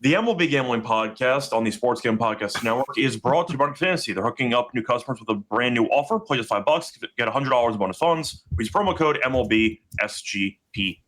The MLB Gambling Podcast on the Sports Gambling Podcast Network is brought to you by Underdog Fantasy. They're hooking up new customers with a brand new offer. Play just $5, get $100 in bonus funds. Use promo code MLB SGPN.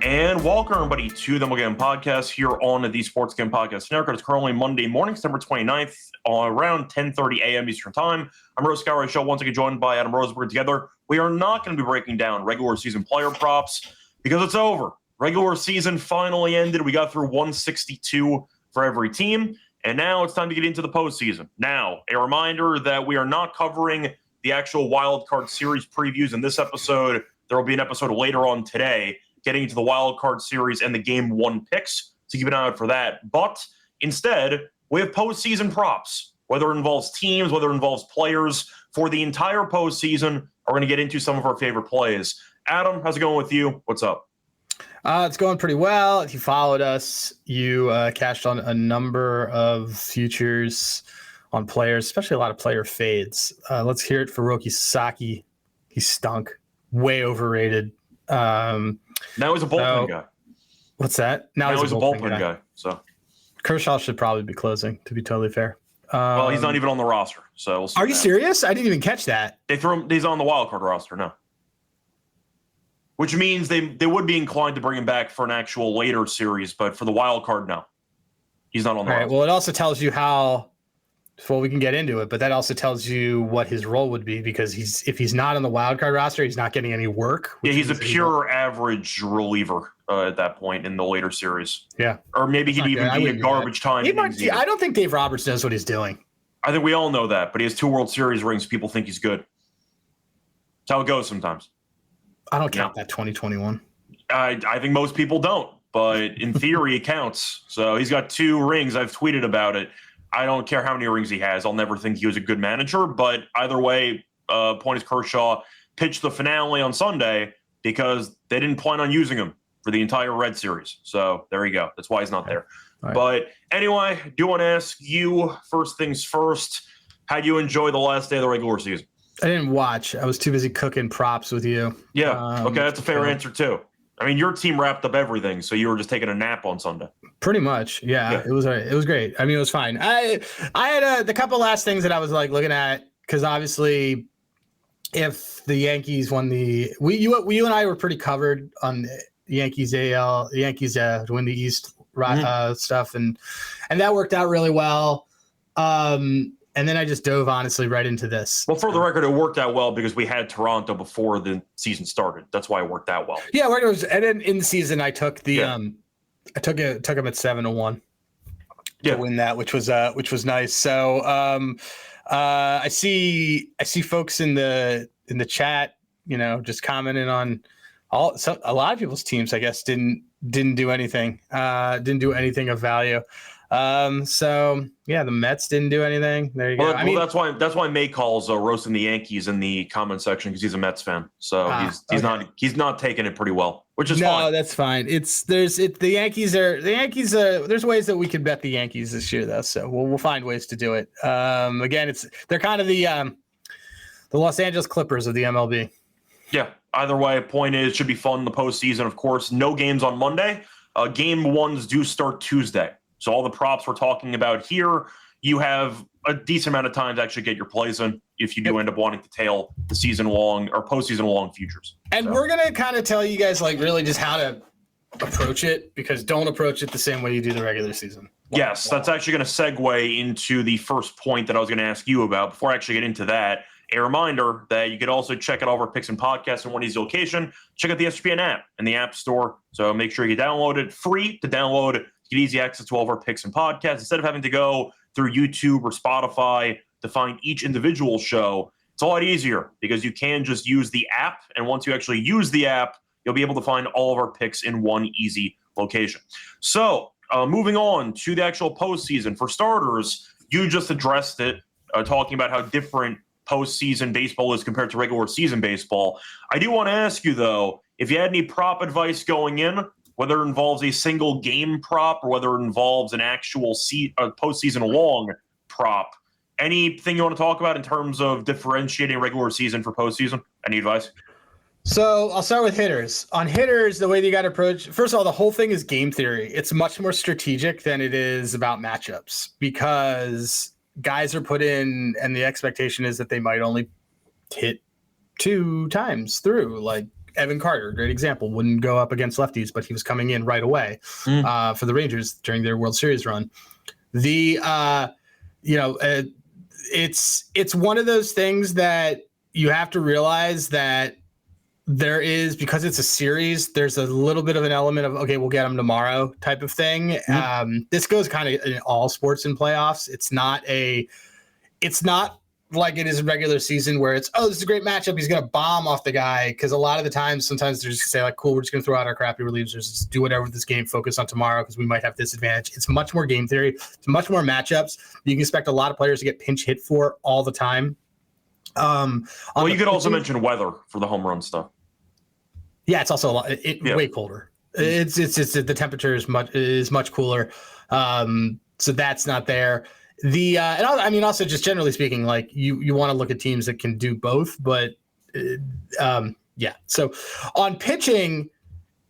And welcome, everybody, to the MLB Gambling Podcast here on the Sports Gambling Podcast Network. It's currently Monday morning, September 29th, around 10:30 a.m. Eastern Time. I'm Rose Scoury Show, once again joined by Adam Rosenberg. Together, we are not going to be breaking down regular season player props because it's over. Regular season finally ended. We got through 162 for every team, and now it's time to get into the postseason. Now, a reminder that we are not covering the actual wild card series previews in this episode. There will be an episode later on today getting into the wild card series and the game one picks, so keep an eye out for that. But instead, we have postseason props, whether it involves teams, whether it involves players. For the entire postseason, we're going to get into some of our favorite plays. Adam, how's it going with you? What's up? It's going pretty well. If you followed us, you cashed on a number of futures on players, especially a lot of player fades. Let's hear it for Roki Sasaki. He stunk. Way overrated. Now he's a bullpen guy. What's that? Now he's a bullpen guy. So Kershaw should probably be closing, to be totally fair. Well, he's not even on the roster. So we'll see. Are you serious? I didn't even catch that. They threw him. He's on the wild card roster now, which means they would be inclined to bring him back for an actual later series, but for the wild card, no, he's not on the roster. Right. Well, it also tells you how. Well, we can get into it, but that also tells you what his role would be, because if he's not on the wild card roster, he's not getting any work. Yeah, he's a pure average reliever at that point in the later series. Yeah, or maybe he'd even be a garbage time. I don't think Dave Roberts knows what he's doing. I think we all know that, but he has 2 World Series rings. People think he's good. That's how it goes sometimes. I don't count that 2021. I think most people don't, but in theory it counts. So he's got 2 rings. I've tweeted about it. I don't care how many rings he has. I'll never think he was a good manager. But either way, point is Kershaw pitched the finale on Sunday because they didn't plan on using him for the entire Red Series. So there you go. That's why he's not there. Right. But anyway, I do want to ask you, first things first, how do you enjoy the last day of the regular season? I didn't watch. I was too busy cooking props with you. Yeah. Okay, that's a fair answer too. I mean, your team wrapped up everything, so you were just taking a nap on Sunday. Pretty much, yeah. It was great. I mean, it was fine. I had the couple last things that I was like looking at, because obviously, if the Yankees won you and I were pretty covered on the Yankees AL, the Yankees to win the East stuff, and that worked out really well. And then I just dove honestly right into this. Well, for the record, it worked out well because we had Toronto before the season started. That's why it worked out well. Yeah, and then in the season, I took the I took him at 7-1 to win that, which was nice. So I see folks in the chat, just commenting on a lot of people's teams. I guess didn't do anything. Didn't do anything of value. So yeah, the Mets didn't do anything. There you go. That's why May calls roasting the Yankees in the comment section, because he's a Mets fan. So he's not taking it pretty well, which is fine. No, that's fine. The Yankees. There's ways that we could bet the Yankees this year, though. So we'll find ways to do it. Again, they're kind of the Los Angeles Clippers of the MLB. Yeah. Either way, point is, it should be fun in the postseason. Of course, no games on Monday. Game ones do start Tuesday. So all the props we're talking about here, you have a decent amount of time to actually get your plays in if you do end up wanting to tail the season-long or postseason-long futures. And we're going to kind of tell you guys really just how to approach it, because don't approach it the same way you do the regular season. Yes, that's actually going to segue into the first point that I was going to ask you about. Before I actually get into that, a reminder that you could also check out all of our picks and podcasts in one easy location. Check out the SGPN app in the App Store. So make sure you download it. Free to download. Get easy access to all of our picks and podcasts. Instead of having to go through YouTube or Spotify to find each individual show, it's a lot easier because you can just use the app. And once you actually use the app, you'll be able to find all of our picks in one easy location. So moving on to the actual postseason. For starters, you just addressed it, talking about how different postseason baseball is compared to regular season baseball. I do want to ask you, though, if you had any prop advice going in, whether it involves a single game prop or whether it involves an actual postseason-long prop. Anything you want to talk about in terms of differentiating regular season for postseason? Any advice? So I'll start with hitters. On hitters, the way that you got to approach, first of all, the whole thing is game theory. It's much more strategic than it is about matchups because guys are put in and the expectation is that they might only hit 2 times through. Like Evan Carter, great example, wouldn't go up against lefties, but he was coming in right away for the Rangers during their World Series run. It's one of those things that you have to realize that there is, because it's a series, there's a little bit of an element of, okay, we'll get them tomorrow type of thing. This goes kind of in all sports and playoffs. It's not like it is in regular season where it's, oh, this is a great matchup, he's going to bomb off the guy. Because a lot of the times, sometimes they're just say like, cool, we're just going to throw out our crappy relievers, just do whatever with this game, focus on tomorrow because we might have this advantage. It's much more game theory. It's much more matchups. You can expect a lot of players to get pinch hit for all the time. Well, you could also mention weather for the home run stuff. Yeah, it's also a lot. Way colder. It's the temperature is much cooler, so that's not there. Also just generally speaking, like you want to look at teams that can do both, but yeah. So on pitching,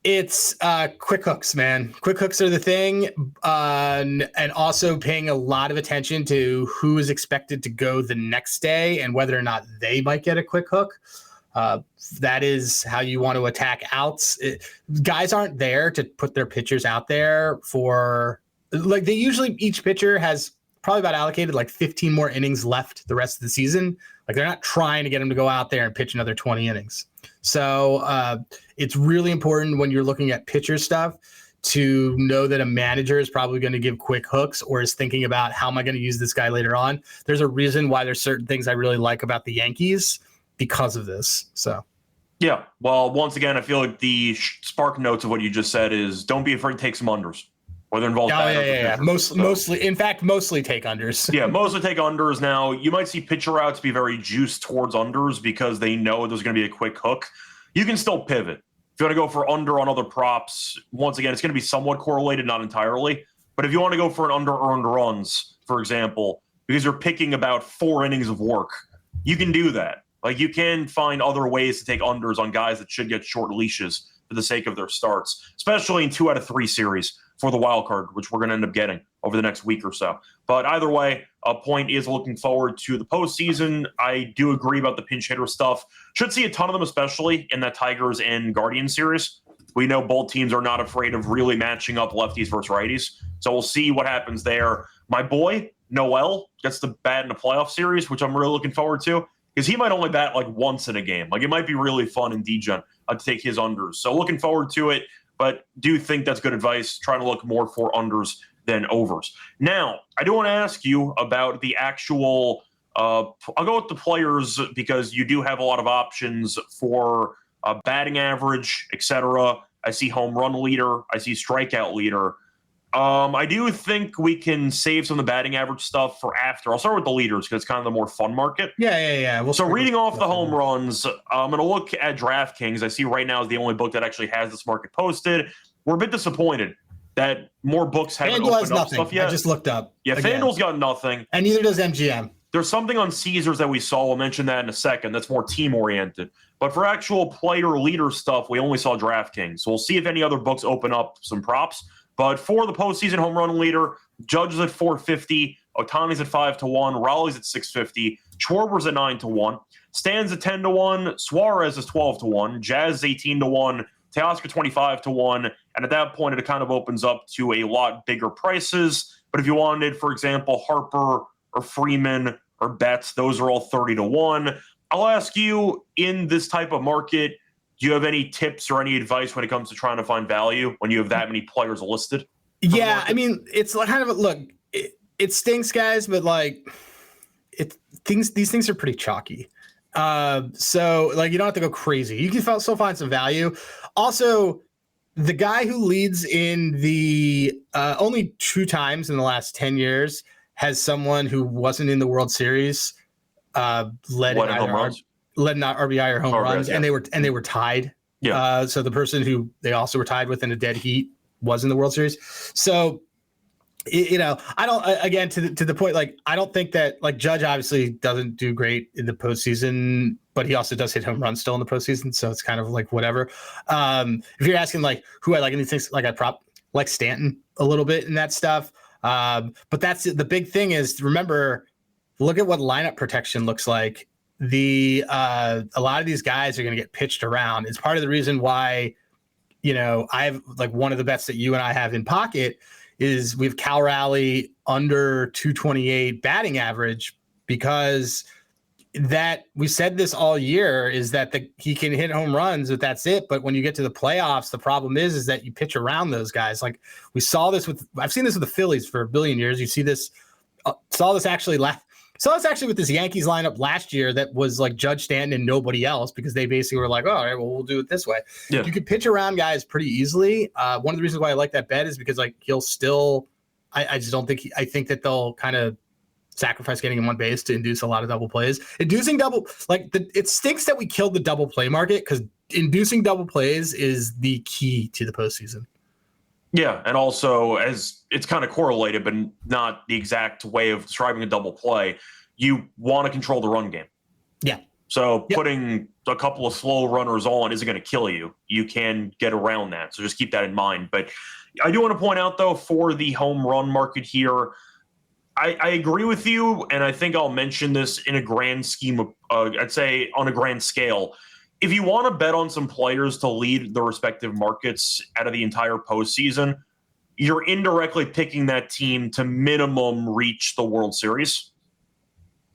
it's quick hooks, man. Quick hooks are the thing, and also paying a lot of attention to who is expected to go the next day and whether or not they might get a quick hook. That is how you want to attack outs. Guys aren't there to put their pitchers out there for, like, they usually, each pitcher has probably about allocated like 15 more innings left the rest of the season. Like, they're not trying to get them to go out there and pitch another 20 innings. So it's really important when you're looking at pitcher stuff to know that a manager is probably going to give quick hooks or is thinking about, how am I going to use this guy later on? There's a reason why there's certain things I really like about the Yankees because of this. So yeah, well, once again, I feel like the spark notes of what you just said is don't be afraid to take some unders, whether involved. Mostly take unders. Yeah, mostly take unders. Now, you might see pitcher outs be very juiced towards unders because they know there's going to be a quick hook. You can still pivot. If you want to go for under on other props, once again, it's going to be somewhat correlated, not entirely. But if you want to go for an under earned runs, for example, because you're picking about 4 innings of work, you can do that. Like, you can find other ways to take unders on guys that should get short leashes for the sake of their starts, especially in 2 out of 3 series for the wild card, which we're going to end up getting over the next week or so. But either way, a point is looking forward to the postseason. I do agree about the pinch hitter stuff. Should see a ton of them, especially in that Tigers and Guardians series. We know both teams are not afraid of really matching up lefties versus righties. So we'll see what happens there. My boy, Noel, gets the bat in a playoff series, which I'm really looking forward to, because he might only bat like once in a game. Like, it might be really fun in D-Gen to take his unders. So looking forward to it, but do think that's good advice, trying to look more for unders than overs. Now, I do want to ask you about the actual I'll go with the players because you do have a lot of options for batting average, etc. I see home run leader. I see strikeout leader. I do think we can save some of the batting average stuff for after. I'll start with the leaders because it's kind of the more fun market. Yeah. So reading off the home runs, I'm going to look at DraftKings. I see right now is the only book that actually has this market posted. We're a bit disappointed that more books haven't opened up stuff yet. I just looked up. Yeah, FanDuel's got nothing. And neither does MGM. There's something on Caesars that we saw. We'll mention that in a second. That's more team-oriented. But for actual player leader stuff, we only saw DraftKings. So we'll see if any other books open up some props. But for the postseason home run leader, Judge is at 450, Ohtani's at 5-1, Raleigh's at 650, Schwarber's at 9-1, Stan's at 10-1, Suarez is 12-1, Jazz is 18-1, Teoscar 25-1, and at that point it kind of opens up to a lot bigger prices. But if you wanted, for example, Harper or Freeman or Betts, those are all 30-1. I'll ask you, in this type of market, do you have any tips or any advice when it comes to trying to find value when you have that many players listed? Yeah, I mean, it's kind of look. It stinks, guys, but like, these things are pretty chalky. So like, you don't have to go crazy. You can still find some value. Also, the guy who leads in the only 2 times in the last 10 years has someone who wasn't in the World Series led in home runs. Led not RBI or home runs, yeah. and they were tied. Yeah. So the person who they also were tied with in a dead heat was in the World Series. So, I don't. Again, to the point, like, I don't think that, like, Judge obviously doesn't do great in the postseason. but he also does hit home runs still in the postseason. So it's kind of like whatever. If you're asking like who I like any things, like I like Stanton a little bit in that stuff. But that's the big thing is, remember, look at what lineup protection looks like. A lot of these guys are going to get pitched around. It's part of the reason why, I have like one of the bets that you and I have in pocket is we have Cal Raleigh under 228 batting average, because that we said this all year is that he can hit home runs, but that's it. But when you get to the playoffs, the problem is that you pitch around those guys. Like we saw this I've seen this with the Phillies for a billion years. You see this, saw this actually with this Yankees lineup last year that was like Judge Stanton and nobody else, because they basically were like, oh, all right, well, we'll do it this way. Yeah. You could pitch around guys pretty easily. One of the reasons why I like that bet is because like he'll still, I just don't think, I think that they'll kind of sacrifice getting him on base to induce a lot of double plays. Inducing double, it stinks that we killed the double play market, because inducing double plays is the key to the postseason. Yeah, and also, as it's kind of correlated, but not the exact way of describing a double play, you want to control the run game. Yeah. So putting a couple of slow runners on isn't going to kill you. You can get around that. So just keep that in mind. But I do want to point out, though, for the home run market here, I agree with you, and I think I'll mention this in a grand scheme of, I'd say on a grand scale. If you want to bet on some players to lead the respective markets out of the entire postseason, you're indirectly picking that team to minimum reach the World Series,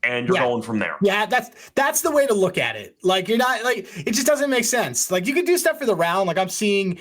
and you're going from there. Yeah, that's the way to look at it. Like, you're not like, it just doesn't make sense. Like, you could do stuff for the round. Like, I'm seeing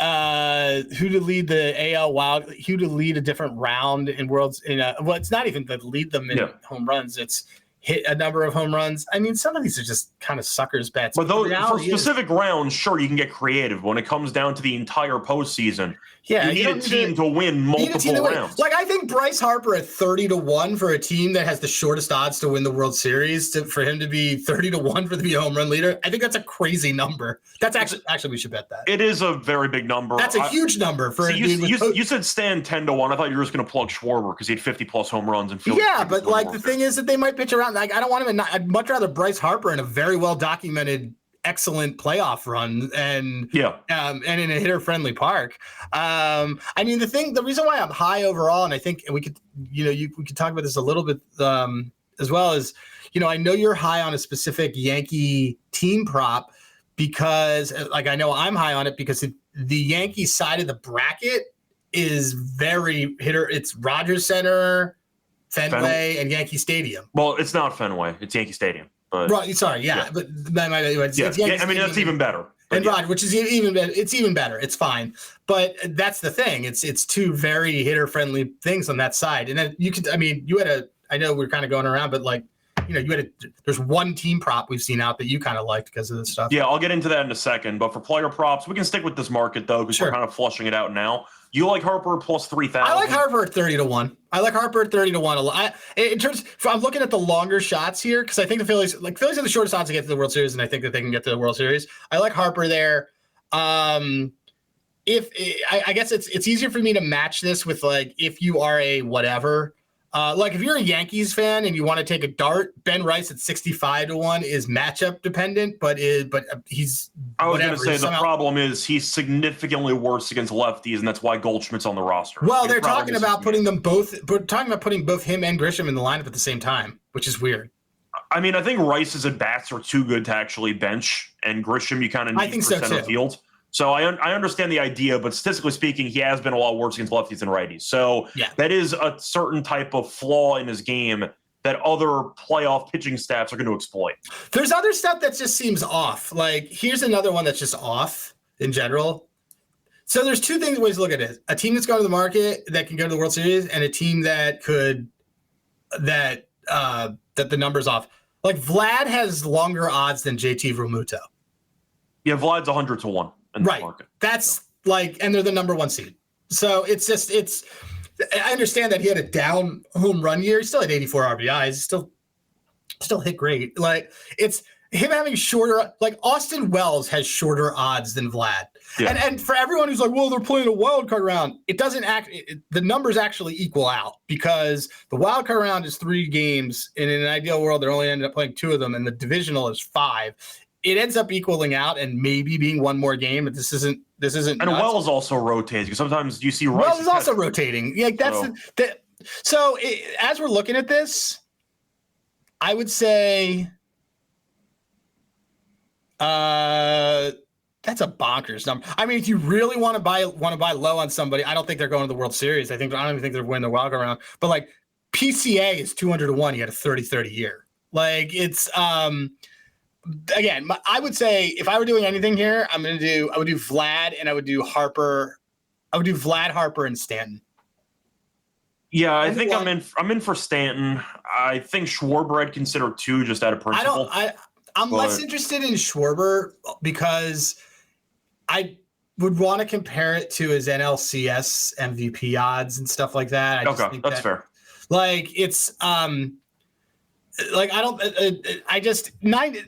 who to lead the AL Wild, who to lead a different round in Worlds. Well, it's not even to lead them in home runs. It's hit a number of home runs. I mean, some of these are just kind of suckers bets. But those for specific rounds, sure, you can get creative. When it comes down to the entire postseason, you need a team to win multiple rounds. Like, I think Bryce Harper at 30-1 for a team that has the shortest odds to win the World Series, for him to be 30-1 for the be a home run leader, I think that's a crazy number. That's actually we should bet that. It is a very big number. That's a huge number for a dude. You said Stan 10-1. I thought you were just going to plug Schwarber because he had 50+ home runs and but like the thing is that they might pitch around. Like, I don't want him. I'd much rather Bryce Harper in a very well documented, excellent playoff run and in a hitter friendly park. I mean, the reason why I'm high overall, and I think we could, we could talk about this a little bit as well, as, I know you're high on a specific Yankee team prop, because like, I know I'm high on it because the Yankee side of the bracket is very hitter. It's Rogers Center, Fenway, and Yankee Stadium. Well, it's not Fenway. It's Yankee Stadium. But, right. Sorry. Yeah. But it's I mean, that's even better. And Rod, which is even better. It's even better. It's fine. But that's the thing. It's two very hitter friendly things on that side. And then I know we're kind of going around, but like, there's one team prop we've seen out that you kind of liked because of this stuff. Yeah, I'll get into that in a second. But for player props, we can stick with this market, though, because we're kind of flushing it out now. You like Harper plus 3,000? I like Harper at 30-1. I like Harper at 30-1 a lot. I'm looking at the longer shots here because I think the Phillies are the shortest odds to get to the World Series, and I think that they can get to the World Series. I like Harper there. I guess it's easier for me to match this with, like, if you are a whatever. Like, if you're a Yankees fan and you want to take a dart, Ben Rice at 65-1 is matchup dependent, but he's. I was going to say the problem is he's significantly worse against lefties, and that's why Goldschmidt's on the roster. Well, they're talking about putting both him and Grisham in the lineup at the same time, which is weird. I mean, I think Rice's at bats are too good to actually bench, and Grisham you kind of need for center field. So I understand the idea, but statistically speaking, he has been a lot worse against lefties than righties. So that is a certain type of flaw in his game that other playoff pitching staffs are going to exploit. There's other stuff that just seems off. Like, here's another one that's just off in general. So there's two ways to look at it. A team that's going to the market that can go to the World Series, and a team that that the number's off. Like, Vlad has longer odds than JT Realmuto. Yeah, Vlad's 100-1. Right. That's like, and they're the number one seed. So I understand that he had a down home run year. He still had 84 RBIs. Still hit great. Like, him having shorter, like Austin Wells has shorter odds than Vlad. Yeah. And for everyone who's like, well, they're playing a wild card round, it doesn't the numbers actually equal out because the wild card round is 3 games. And in an ideal world, they're only ended up playing 2 of them. And the divisional is 5. It ends up equaling out and maybe being 1 more game. But this isn't. And nuts. Wells also rotates because sometimes you see Rice. Wells is also rotating. Like so as we're looking at this, I would say, that's a bonkers number. I mean, if you really want to buy low on somebody, I don't think they're going to the World Series. I don't even think they're winning the wild card round. But like PCA is 200-1. He had a 30-30 year. Like it's again. I would say if I were doing anything here, I would do Vlad and I would do Harper. I would do Vlad, Harper, and Stanton. Yeah, I think I'm in for Stanton. I think Schwarber I'd consider 2 just out of principle. I'm less interested in Schwarber because I would want to compare it to his NLCS MVP odds and stuff like that. That's fair. Like it's like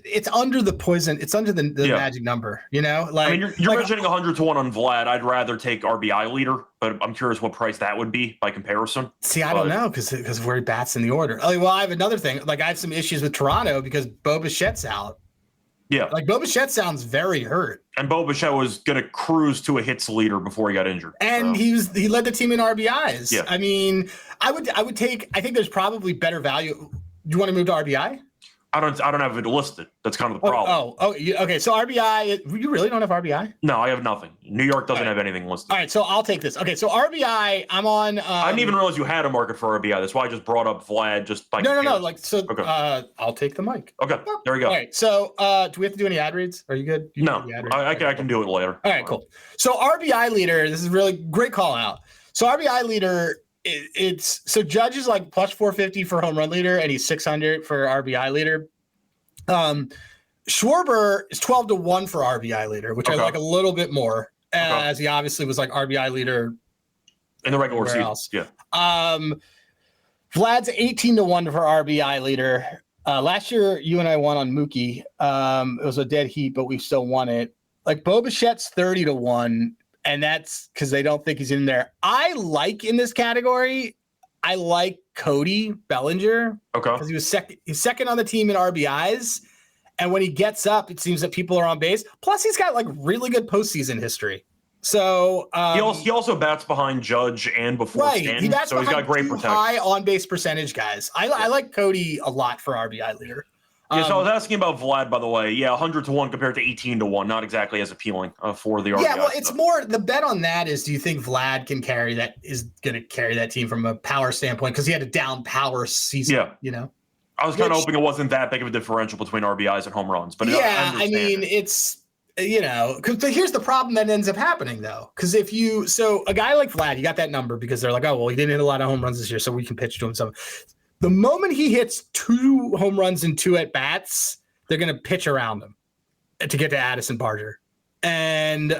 it's under the poison. It's under the magic number, you know? Like, I mean, you're mentioning 100-1 on Vlad. I'd rather take RBI leader, but I'm curious what price that would be by comparison. See, I don't know because of where he bats in the order. Like, well, I have another thing. Like, I have some issues with Toronto because Bo Bichette's out. Yeah. Like, Bo Bichette sounds very hurt. And Bo Bichette was going to cruise to a hits leader before he got injured. And he led the team in RBIs. Yeah. I mean, I think there's probably better value. Do you want to move to RBI? I don't have it listed. That's kind of the problem. Okay. So RBI, you really don't have RBI? No, I have nothing. New York doesn't have anything listed. All right, so I'll take this. Okay, so RBI, I'm on. I didn't even realize you had a market for RBI. That's why I just brought up Vlad. Just by no. Like so. Okay. I'll take the mic. Okay, there we go. All right. So, do we have to do any ad reads? Are you good? No, I can do it later. All right, cool. So RBI leader. This is really great call out. So RBI leader. So Judge is like plus 450 for home run leader, and he's 600 for RBI leader. Schwarber is 12-1 for RBI leader, which I like a little bit more, as he obviously was like RBI leader in the regular season. Yeah. Vlad's 18-1 for RBI leader. Last year, you and I won on Mookie. It was a dead heat, but we still won it. Like Bo Bichette's 30-1. And that's because they don't think he's in there. I like in this category, I like Cody Bellinger. Okay. Because he was second. He's second on the team in RBIs. And when he gets up, it seems that people are on base. Plus, he's got like really good postseason history. So he also bats behind Judge and before Stanton. He bats he's got great protection. High on base percentage guys. I like Cody a lot for RBI leader. Yeah, so I was asking about Vlad, by the way. Yeah, 100-1 compared to 18-1. Not exactly as appealing for the RBI. Yeah, well, it's more the bet on that is, do you think Vlad can carry that? Is going to carry that team from a power standpoint because he had a down power season. Yeah, you know. I was kind of hoping it wasn't that big of a differential between RBIs and home runs, but yeah, I mean it's because here's the problem that ends up happening though, because so a guy like Vlad, you got that number because they're like, oh well, he didn't hit a lot of home runs this year, so we can pitch to him some. The moment he hits 2 home runs and 2 at bats, they're going to pitch around him to get to Addison Barger, and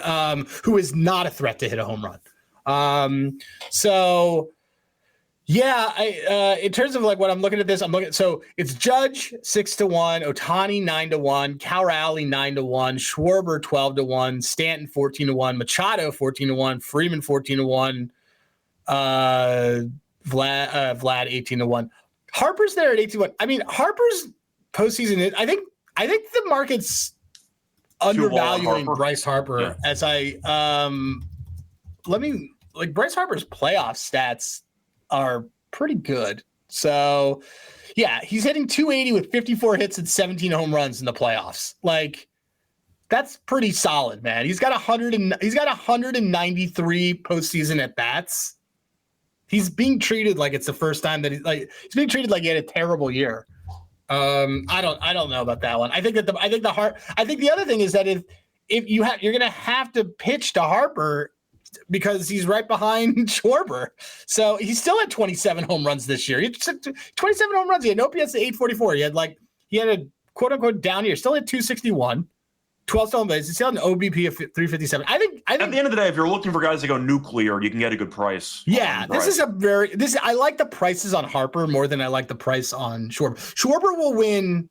who is not a threat to hit a home run. So yeah, in terms of like what I'm looking at this, so it's Judge 6-1, Ohtani 9-1, Cal Raleigh 9-1, Schwarber 12-1, Stanton 14-1, Machado 14-1, Freeman 14-1, Vlad 18-1. Harper's there at 18-1. I mean, Harper's postseason. I think the market's undervaluing Bryce Harper. As Bryce Harper's playoff stats are pretty good. So, yeah, he's hitting 280 with 54 hits and 17 home runs in the playoffs. Like, that's pretty solid, man. He's got 193 postseason at bats. He's being treated like it's the first time that he's being treated like he had a terrible year. I don't know about that one. I think the other thing is that if you're going to have to pitch to Harper because he's right behind Schwarber. So he's still at 27 home runs this year. He took 27 home runs. He had an OPS at 844. He had a quote unquote down year. Still at 261. 12 stolen bases. He's still an OBP of 357. I think at the end of the day, if you're looking for guys to go nuclear, you can get a good price. Yeah, I like the prices on Harper more than I like the price on Schwarber. Schwarber will win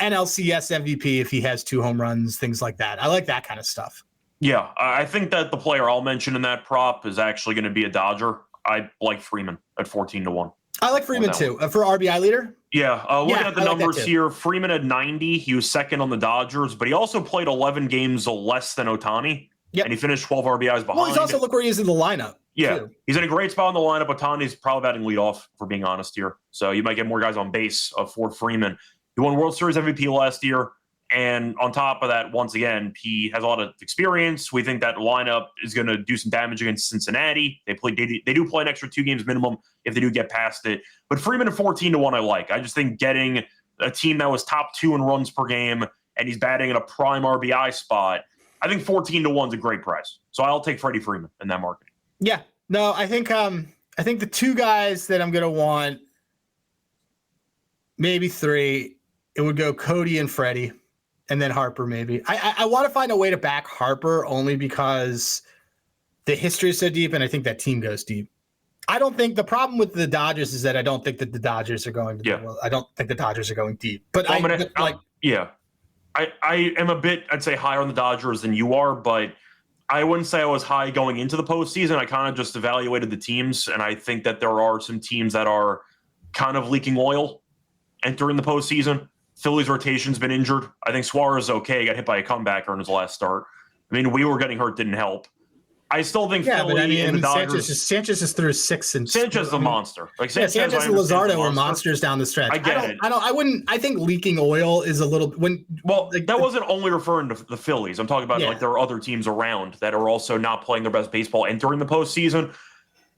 NLCS MVP if he has 2 home runs, things like that. I like that kind of stuff. Yeah, I think that the player I'll mention in that prop is actually going to be a Dodger. I like Freeman at 14-1. I like Freeman too. For RBI leader? Yeah, looking at the numbers here, Freeman had 90. He was second on the Dodgers, but he also played 11 games less than Ohtani. Yep. And he finished 12 RBIs behind. Well, he's also, look where he is in the lineup. Yeah, too. He's in a great spot in the lineup. Ohtani's probably batting leadoff, for being honest here. So you might get more guys on base for Freeman. He won World Series MVP last year. And on top of that, once again, he has a lot of experience. We think that lineup is going to do some damage against Cincinnati. They do play an extra 2 games minimum if they do get past it. But Freeman at 14-1, I like. I just think getting a team that was top 2 in runs per game and he's batting in a prime RBI spot, I think 14-1 is a great price. So I'll take Freddie Freeman in that market. Yeah. No, I think the 2 guys that I'm going to want, maybe 3, it would go Cody and Freddie. And then Harper, maybe. I want to find a way to back Harper only because the history is so deep, and I think that team goes deep. I don't think the problem with the Dodgers is that I don't think that the Dodgers are going. I don't think the Dodgers are going deep. But I am a bit, I'd say, higher on the Dodgers than you are, but I wouldn't say I was high going into the postseason. I kind of just evaluated the teams, and I think that there are some teams that are kind of leaking oil entering the postseason. Philly's rotation's been injured. I think Suarez is okay. Got hit by a comebacker in his last start. I mean, we were getting hurt, didn't help. I still think Philly and the Dodgers. Sanchez is through 6 and Sanchez is a monster. Like Sanchez and Luzardo are monsters down the stretch. I get it. I think leaking oil is a little that wasn't only referring to the Phillies. I'm talking about like there are other teams around that are also not playing their best baseball entering the postseason.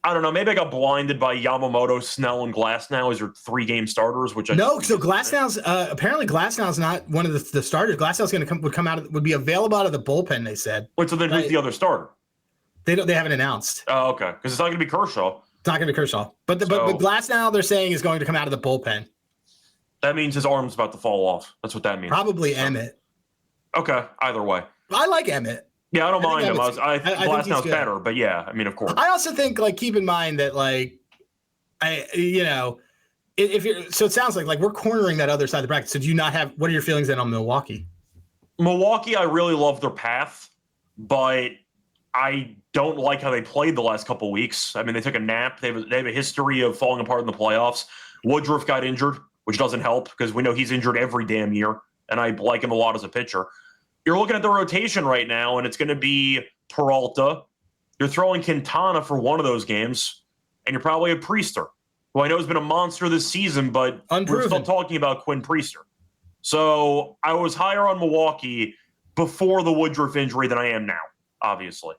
I don't know. Maybe I got blinded by Yamamoto, Snell, and Glasnow as your 3-game starters. So Glasnow's apparently Glasnow's not one of the starters. Glasnow's would be available out of the bullpen. They said. Wait, so then who's the other starter? They haven't announced. Oh, okay. Because it's not going to be Kershaw. It's not going to be Kershaw. But Glasnow, they're saying, is going to come out of the bullpen. That means his arm's about to fall off. That's what that means. Probably Emmett. Okay. Either way. I like Emmett. Yeah, I don't mind him. I think Glasnow's better, but yeah, I mean, of course. I also think, keep in mind that, if you're, so it sounds like we're cornering that other side of the bracket. So do you not have, what are your feelings then on Milwaukee? Milwaukee, I really love their path, but I don't like how they played the last couple of weeks. I mean, they took a nap. They have a history of falling apart in the playoffs. Woodruff got injured, which doesn't help because we know he's injured every damn year, and I like him a lot as a pitcher. You're looking at the rotation right now, and it's going to be Peralta. You're throwing Quintana for one of those games, and you're probably a Priester, who I know has been a monster this season, but we're still talking about Quinn Priester. So I was higher on Milwaukee before the Woodruff injury than I am now, obviously.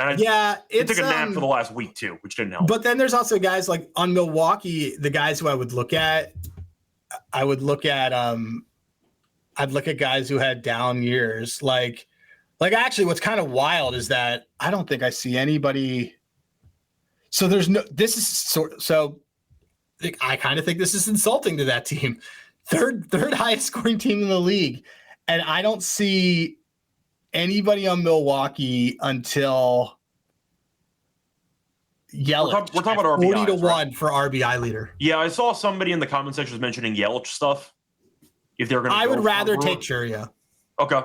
And it took a nap for the last week, too, which didn't help. But then there's also guys on Milwaukee, the guys who I would look at, I'd look at guys who had down years. Like actually what's kind of wild is that I don't think I see anybody. So I kind of think this is insulting to that team. Third highest scoring team in the league. And I don't see anybody on Milwaukee until Yelich. We're talking about RBI. 40-1 for RBI leader. Yeah, I saw somebody in the comment section mentioning Yelich stuff. If they're going to, I would rather take Churio. Okay.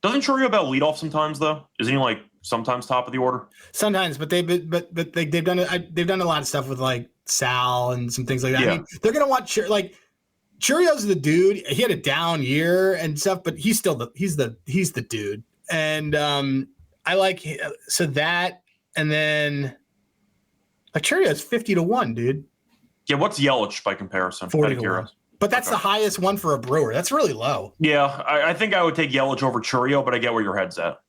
Doesn't Churio about leadoff sometimes though? Isn't he sometimes top of the order? Sometimes, but they've done a lot of stuff with Sal and some things like that. Yeah. I mean, they're going to want Churio's the dude. He had a down year and stuff, but he's still he's the dude. And I like that. And then Churio's 50-1, dude. Yeah, what's Yelich by comparison? 40-1. But that's the highest one for a Brewer. That's really low. Yeah, I think I would take Yelich over Churio, but I get where your head's at.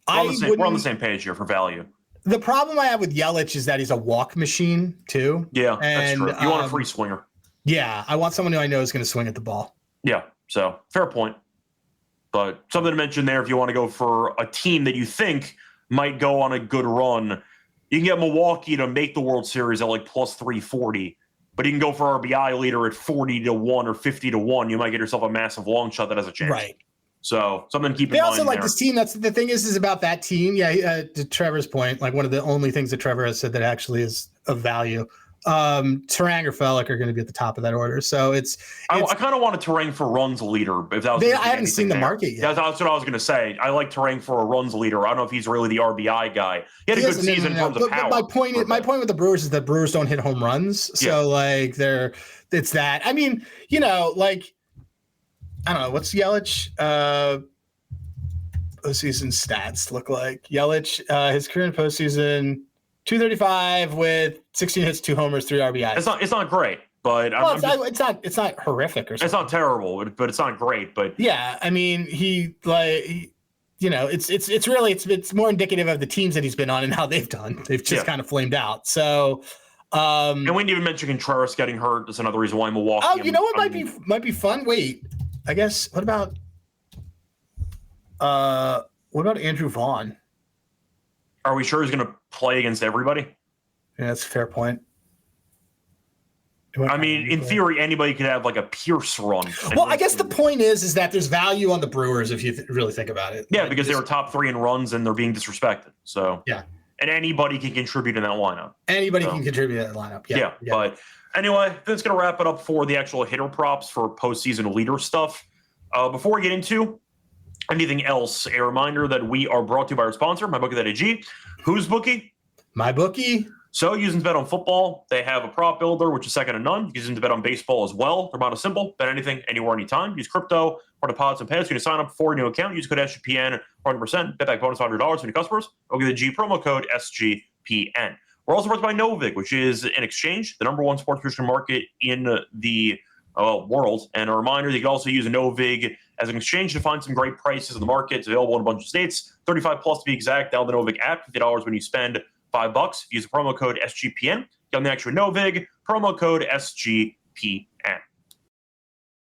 We're on the same page here for value. The problem I have with Yelich is that he's a walk machine, too. Yeah, that's true. You want a free swinger. Yeah, I want someone who I know is going to swing at the ball. Yeah, so fair point. But something to mention there if you want to go for a team that you think might go on a good run. You can get Milwaukee to make the World Series at plus 340. But you can go for RBI leader at 40-1 or 50-1. You might get yourself a massive long shot that has a chance. Right. So something to keep in mind. They also like this team. That's the thing is about that team. Yeah. To Trevor's point, one of the only things that Trevor has said that actually is of value. Terang or Fellick are going to be at the top of that order. So I kind of want a Terang for runs leader. If that was I haven't seen the market yet. Yeah, that's what I was going to say. I like Terang for a runs leader. I don't know if he's really the RBI guy. He had a good season in terms of power. My point with the Brewers is that Brewers don't hit home runs. So it's that. I mean, I don't know, what's Yelich postseason stats look like? Yelich, his career in postseason, 235 with 16 hits, 2 homers, 3 RBIs. It's not great, but it's not horrific or something. It's not terrible, but it's not great. But yeah, I mean, it's more indicative of the teams that he's been on and how they've done. They've just kind of flamed out. So. And we didn't even mention Contreras getting hurt. That's another reason why Milwaukee. Oh, you know what might be fun? Wait, I guess. What about Andrew Vaughn? Are we sure he's going to play against everybody? Yeah, that's a fair point. I mean, in theory, anybody could have like a Pierce run. Well, I guess the point is that there's value on the Brewers if you really think about it. Yeah, because they were top 3 in runs and they're being disrespected. So yeah, and anybody can contribute in that lineup. Anybody can contribute in that lineup. Yeah. But anyway, that's going to wrap it up for the actual hitter props for postseason leader stuff. Before we get into anything else, a reminder that we are brought to you by our sponsor, MyBookie.ag. Who's Bookie? MyBookie. So using to bet on football, they have a prop builder, which is second to none. Using to bet on baseball as well. They're about as simple. Bet anything, anywhere, anytime. Use crypto for deposits and payments. You can sign up for a new account. Use code SGPN, 100%. Bet back bonus $100 for new customers. Or get the G promo code SGPN. We're also brought to you by Novig, which is an exchange, the number 1 sports prediction market in the world. And a reminder, you can also use a Novig as an exchange to find some great prices in the market. It's available in a bunch of states, 35 plus to be exact. Download the Novig app, $50 when you spend $5. Use the promo code SGPN. Get on the actual Novig, promo code SGPN.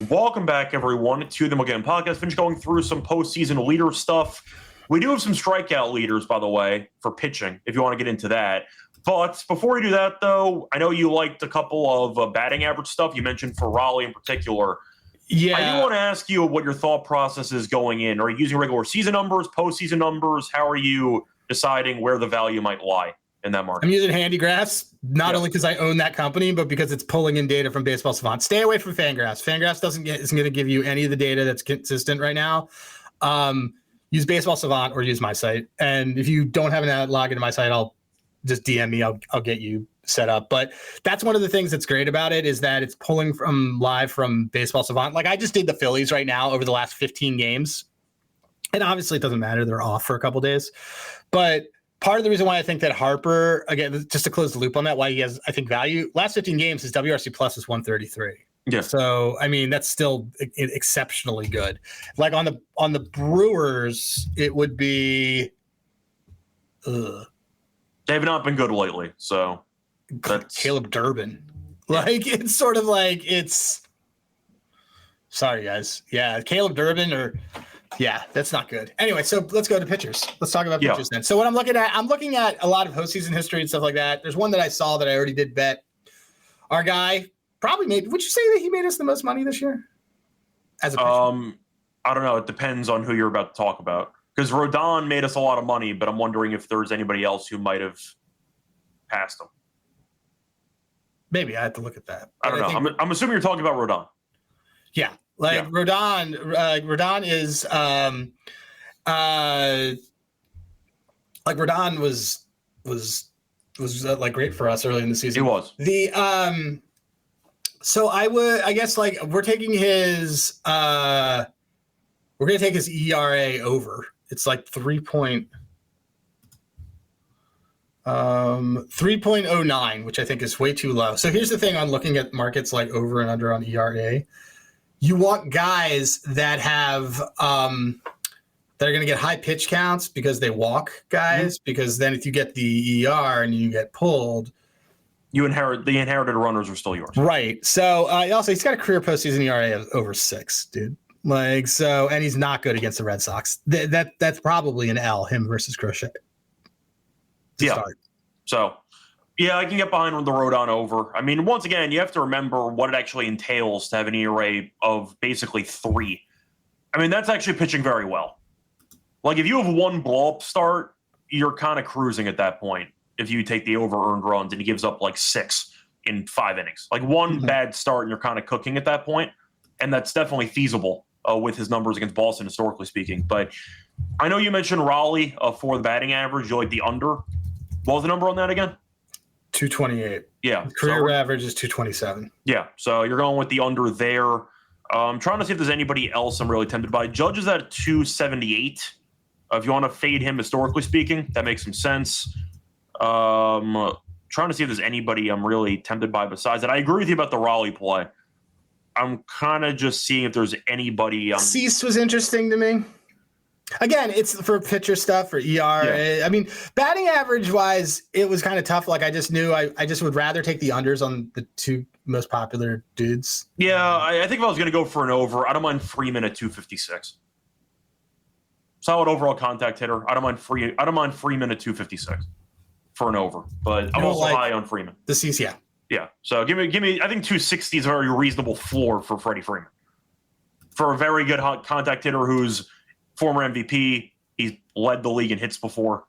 Welcome back, everyone, to the MLB Gambling Podcast. Finish going through some postseason leader stuff. We do have some strikeout leaders, by the way, for pitching, if you want to get into that. But before we do that, though, I know you liked a couple of batting average stuff. You mentioned for Raleigh in particular. Yeah. I do want to ask you what your thought process is going in. Are you using regular season numbers, postseason numbers? How are you deciding where the value might lie in that market? I'm using Handigraphs, not only because I own that company, but because it's pulling in data from Baseball Savant. Stay away from Fangraphs. Fangraphs isn't going to give you any of the data that's consistent right now. Use Baseball Savant or use my site. And if you don't have an login to my site, I'll just DM me. I'll get you set up. But that's one of the things that's great about it is that it's pulling from live from Baseball Savant. Like I just did the Phillies right now over the last 15 games. And obviously it doesn't matter. They're off for a couple days. But part of the reason why I think that Harper, again, just to close the loop on that, why he has, I think, value, last 15 games, his WRC plus is 133. Yeah. So, I mean, that's still exceptionally good. Like on the Brewers, it would be They've not been good lately, so that's Caleb Durbin. Like it's sort of like sorry guys. Yeah, Caleb Durbin that's not good. Anyway, so let's go to pitchers. Let's talk about pitchers then. So what I'm looking at a lot of postseason history and stuff like that. There's one that I saw that I already did bet. Our guy probably made. Would you say that he made us the most money this year? As a pitcher? I don't know. It depends on who you're about to talk about. Because Rodon made us a lot of money, but I'm wondering if there's anybody else who might have passed him. Maybe I have to look at that. I don't know. I'm assuming you're talking about Rodon. Yeah, Rodon is Rodon was like great for us early in the season. He was. So I guess like we're taking his we're gonna take his ERA over. It's like 3.09, which I think is way too low. So here's the thing on looking at markets like over and under on ERA. You want guys that have that are going to get high pitch counts because they walk guys, because then if you get the ER and you get pulled, the inherited runners are still yours. Right. So also he's got a career postseason ERA of over 6, dude. Like, so, and he's not good against the Red Sox. That's probably an L, him versus Crochet. Start. So, yeah, I can get behind the Rodon over. I mean, once again, you have to remember what it actually entails to have an ERA of basically 3. I mean, that's actually pitching very well. Like, if you have one blow-up start, you're kind of cruising at that point if you take the over-earned runs and he gives up like 6. in 5 innings. Like one bad start and you're kind of cooking at that point, and that's definitely feasible with his numbers against Boston, historically speaking. But I know you mentioned Raleigh for the batting average. You like the under. What was the number on that again? 228. Yeah. His career average is 227. Yeah. So you're going with the under there. I'm trying to see if there's anybody else I'm really tempted by. Judge is at 278. If you want to fade him, historically speaking, that makes some sense. Trying to see if there's anybody I'm really tempted by besides that. I agree with you about the Raleigh play. I'm kind of just seeing if there's anybody. Cease was interesting to me. Again, it's for pitcher stuff, for ER. Yeah. I mean, batting average wise, it was kind of tough. Like I just knew I just would rather take the unders on the two most popular dudes. Yeah, I think if I was going to go for an over, I don't mind Freeman at 256. Solid overall contact hitter. I don't mind Freeman at 256 for an over, but I'm also high on Freeman. The Cease, yeah. Yeah, so give me. I think 260 is a very reasonable floor for Freddie Freeman. For a very good contact hitter who's former MVP, he's led the league in hits before.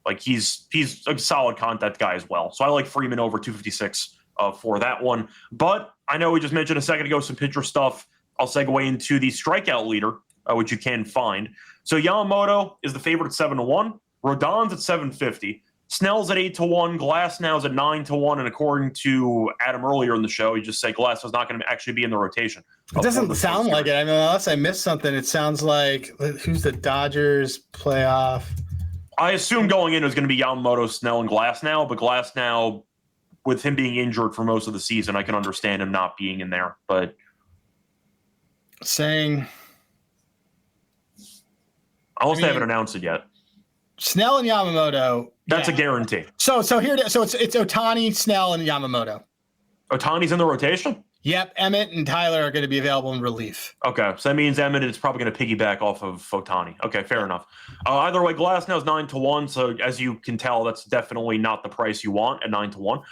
Like he's a solid contact guy as well. So I like Freeman over 256 for that one. But I know we just mentioned a second ago some pitcher stuff. I'll segue into the strikeout leader, which you can find. So Yamamoto is the favorite at 7-1. Rodon's at 750. Snell's at 8-1. Glasnow's at 9-1. And according to Adam earlier in the show, he just said Glasnow's not going to actually be in the rotation. It doesn't sound like it. I mean, unless I missed something, it sounds like who's the Dodgers playoff? I assume going in it was going to be Yamamoto, Snell, and Glasnow, but Glasnow, with him being injured for most of the season, I can understand him not being in there. But saying, unless they haven't announced it yet. Snell and Yamamoto. That's a guarantee. So it's Ohtani, Snell, and Yamamoto. Ohtani's in the rotation? Yep, Emmett and Tyler are going to be available in relief. Okay, so that means Emmett is probably going to piggyback off of Ohtani. Okay, fair enough. Either way, Glasnow's 9-1, so as you can tell, that's definitely not the price you want at 9-1.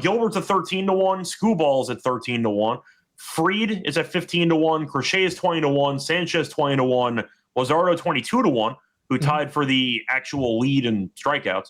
Gilbert's at 13-1. Skubal's at 13-1. Fried is at 15-1. Crochet is 20-1. Sanchez 20-1. Luzardo 22-1, who tied for the actual lead in strikeouts.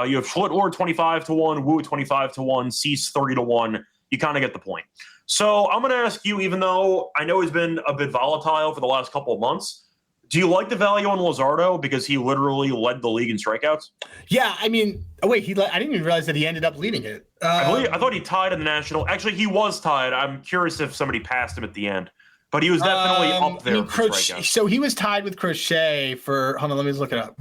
You have Schlittor 25-1. Wu 25-1. Cease 30-1. You kind of get the point. So I'm going to ask you, even though I know he's been a bit volatile for the last couple of months, do you like the value on Luzardo because he literally led the league in strikeouts? Yeah, I mean, I didn't even realize that he ended up leading it. I thought he tied in the National. Actually, he was tied. I'm curious if somebody passed him at the end. But he was definitely up there for strikeouts. So he was tied with Crochet for, hold on, let me just look it up.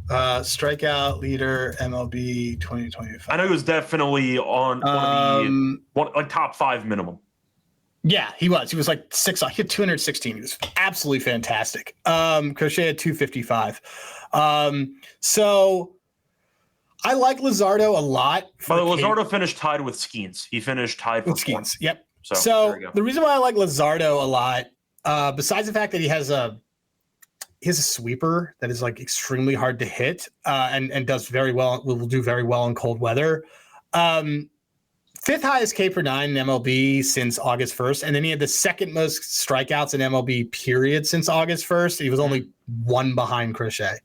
Strikeout leader, MLB 2025. I know he was definitely on one of the top 5 minimum. Yeah, he was. He was like 6. He had 216. He was absolutely fantastic. Crochet had 255. So I like Luzardo a lot. But Luzardo finished tied with Skeens. He finished tied with Skeens. Yep. So the reason why I like Luzardo a lot, besides the fact that he has a sweeper that is like extremely hard to hit and does very well, will do very well in cold weather. 5th highest K per 9 in MLB since August 1st. And then he had the 2nd most strikeouts in MLB period since August 1st. He was only 1 behind Crochet.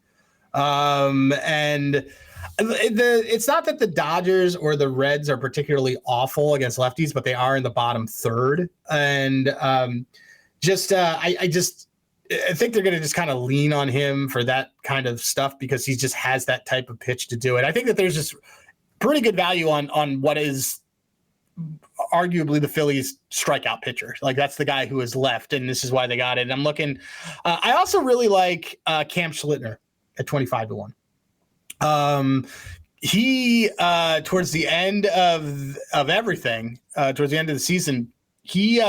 And it's not that the Dodgers or the Reds are particularly awful against lefties, but they are in the bottom 3rd. And I think they're going to just kind of lean on him for that kind of stuff because he just has that type of pitch to do it. I think that there's just pretty good value on what is arguably the Phillies strikeout pitcher. Like that's the guy who is left, and this is why they got it. And I'm looking. I also really like Cam Schlittner at 25-1. He towards the end of everything, towards the end of the season, he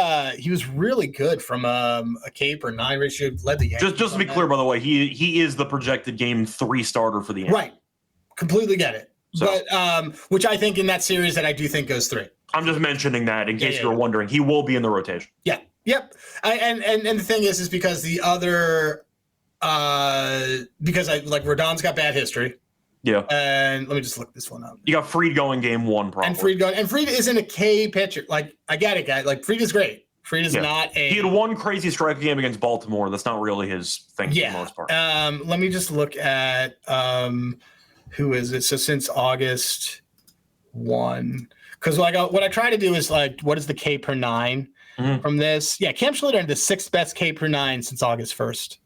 was really good from a K per 9 ratio. Led the Yankees. Just to be clear, by the way, he is the projected game 3 starter for the Yankees. Right, completely get it. So, but which I think in that series that I do think goes 3. I'm just mentioning that in case you're wondering. He will be in the rotation. Yeah. Yep. And the thing is because the other because I like Rodon's got bad history. Yeah. And let me just look this one up. You got Fried going game 1 probably. And Fried isn't a K pitcher. Like I get it, guys. Like Fried is great. Fried is not a. He had 1 crazy strike game against Baltimore. That's not really his thing for the most part. Let me just look at who is it? So since August 1, Because what I try to do is what is the K per 9 from this? Yeah, Cam Schlitter, the 6th best K per 9 since August 1st.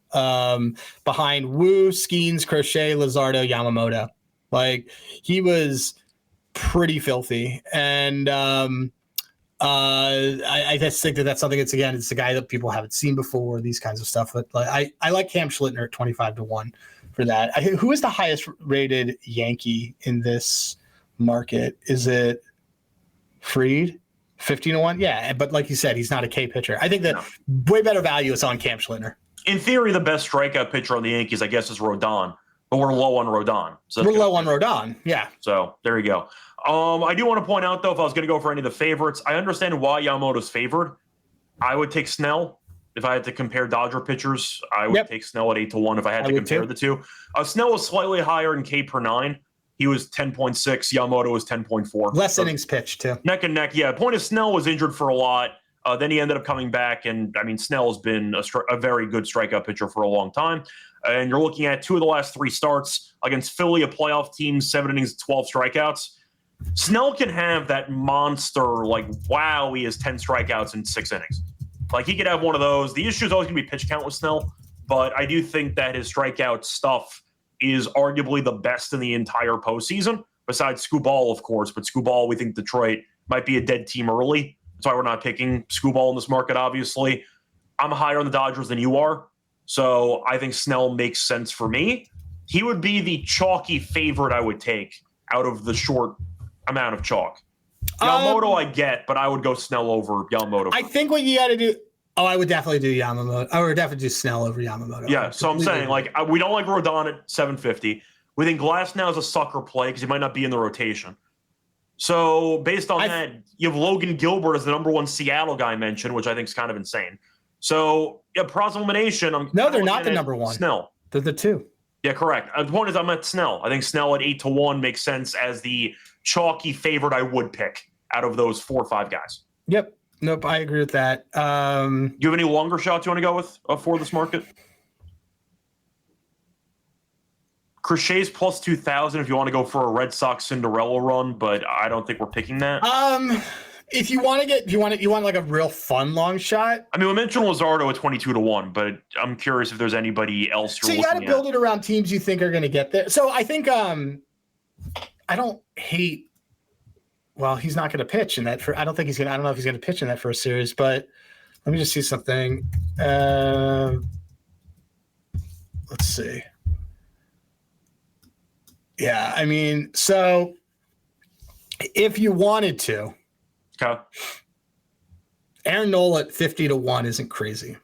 Behind Wu, Skeens, Crochet, Luzardo, Yamamoto. He was pretty filthy. And I just think that's something it's a guy that people haven't seen before, these kinds of stuff. But I like Cam Schlitter at 25-1 for that. Who is the highest rated Yankee in this market? Is it Fried? 15-1? Yeah, but like you said, he's not a K pitcher. I think that way better value is on Cam Schlitter. In theory, the best strikeout pitcher on the Yankees, I guess, is Rodon, but we're low on Rodon. So we're low on Rodon, yeah. So there you go. I do want to point out, though, if I was going to go for any of the favorites, I understand why Yamamoto's favored. I would take Snell. If I had to compare Dodger pitchers, I would take Snell at 8-1 if I had to compare the two. Snell was slightly higher in K per 9. He was 10.6. Yamamoto was 10.4. Less innings pitched, too. Neck and neck, yeah. The point is Snell was injured for a lot. Then he ended up coming back, and, Snell has been a very good strikeout pitcher for a long time. And you're looking at 2 of the last 3 starts against Philly, a playoff team, 7 innings, 12 strikeouts. Snell can have that monster, he has 10 strikeouts in 6 innings. He could have one of those. The issue is always going to be pitch count with Snell, but I do think that his strikeout stuff is arguably the best in the entire postseason, besides Skubal, of course. But Skubal, we think Detroit might be a dead team early. That's why we're not picking Skubal in this market, obviously. I'm higher on the Dodgers than you are, so I think Snell makes sense for me. He would be the chalky favorite I would take out of the short amount of chalk. Yamamoto I get, but I would go Snell over Yamamoto. I think what you got to do – I would definitely do Yamamoto. I would definitely do Snell over Yamamoto. Yeah, so I'm saying, we don't like Rodon at 750. We think Glasnow is a sucker play because he might not be in the rotation. So based on that, you have Logan Gilbert as the number 1 Seattle guy mentioned, which I think is kind of insane. So, process elimination. No, they're not the number 1. Snell. They're the 2. Yeah, correct. The point is I'm at Snell. I think Snell at 8-1 makes sense as the chalky favorite I would pick out of those 4 or 5 guys. Yep. Nope, I agree with that. Do you have any longer shots you want to go with for this market? Crochet's plus 2,000 if you want to go for a Red Sox Cinderella run, but I don't think we're picking that. If you want to you want a real fun long shot. We mentioned Luzardo at 22-1, but I'm curious if there's anybody else. So you got to build it around teams you think are going to get there. So I think I don't hate. Well, he's not going to pitch in that. I don't know if he's going to pitch in that first series. But let me just see something. Let's see. Yeah, so if you wanted to, okay. Aaron Nola at 50-1 isn't crazy. He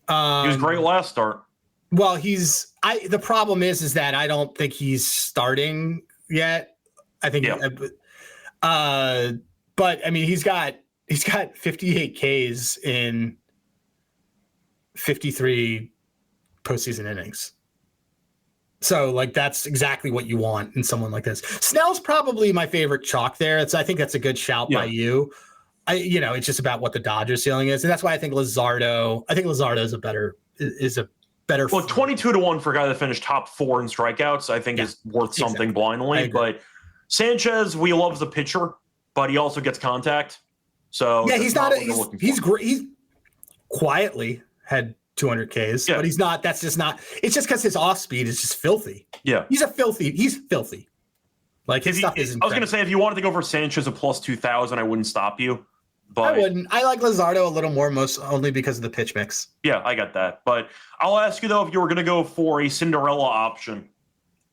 was great last start. Well, the problem is that I don't think he's starting yet. I think, but he's got 58 Ks in 53 postseason innings. So that's exactly what you want in someone like this. Snell's probably my favorite chalk there. I think that's a good shout by you. It's just about what the Dodgers ceiling is. And that's why I think Luzardo is a better. Well, 22-1 for a guy that finished top 4 in strikeouts, I think is worth something blindly. But Sanchez, we love as a pitcher, but he also gets contact. So yeah, he's great. He's quietly had 200 Ks, but he's not. That's just not. It's just because his off speed is just filthy. Yeah, he's filthy. His stuff isn't. I was going to say, if you wanted to go for Sanchez at plus 2,000, I wouldn't stop you. But I wouldn't. I like Luzardo a little more, most only because of the pitch mix. Yeah, I got that. But I'll ask you though, if you were going to go for a Cinderella option,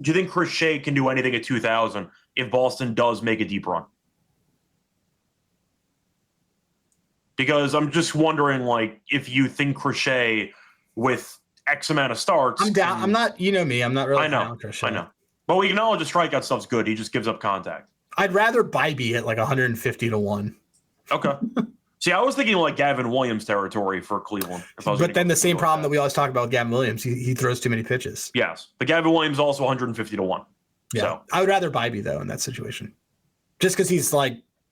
do you think Crochet can do anything at 2,000 if Boston does make a deep run? Because I'm just wondering, if you think Crochet with X amount of starts. I'm down. I'm not. You know me. I'm not really. I know. Crochet. I know. But we acknowledge the strikeout stuff's good. He just gives up contact. I'd rather Bybee at 150-1. Okay. See, I was thinking Gavin Williams territory for Cleveland. But then the same problem that we always talk about with Gavin Williams, he throws too many pitches. Yes. But Gavin Williams also 150-1. Yeah. So. I would rather Bybee though in that situation, just because he's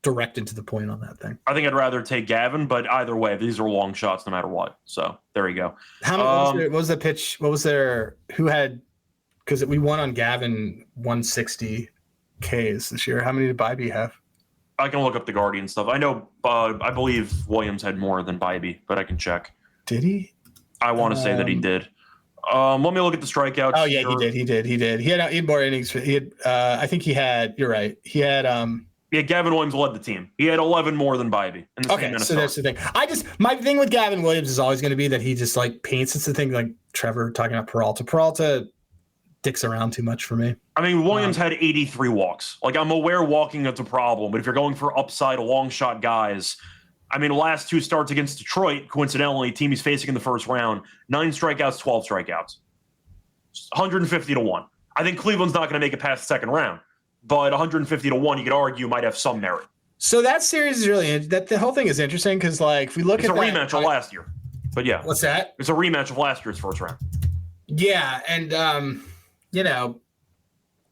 direct into the point on that thing. I think I'd rather take Gavin, but either way, these are long shots no matter what. So there you go. What was the pitch? What was there? Who had? Because we won on Gavin 160 Ks this year. How many did Bybee have? I can look up the Guardian stuff. I know, I believe Williams had more than Bybee, but I can check. Did he? I want to say that he did. Let me look at the strikeouts. Oh yeah, he did. He had more innings. He had. I think he had. You're right. He had. Yeah, Gavin Williams led the team. He had 11 more than Bybee. Okay, so that's the thing. My thing with Gavin Williams is always going to be that he just like paints. It's the thing like Trevor talking about Peralta. Peralta dicks around too much for me. I mean, Williams had 83 walks. Like, I'm aware walking is a problem, but if you're going for upside long shot guys, I mean, last 2 starts against Detroit, coincidentally, team he's facing in the first round, 9 strikeouts, 12 strikeouts. 150 to 1. I think Cleveland's not going to make it past the second round, but 150 to 1, you could argue, might have some merit. So that series is really the whole thing is interesting because, like, if we look at it's a rematch of last year. But yeah, what's that? It's a rematch of last year's first round. Yeah, and you know,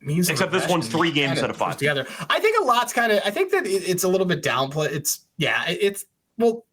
means except this one's 3 games instead of 5 together. I think a lot's kind of. I think that it's a little bit downplay. It's well,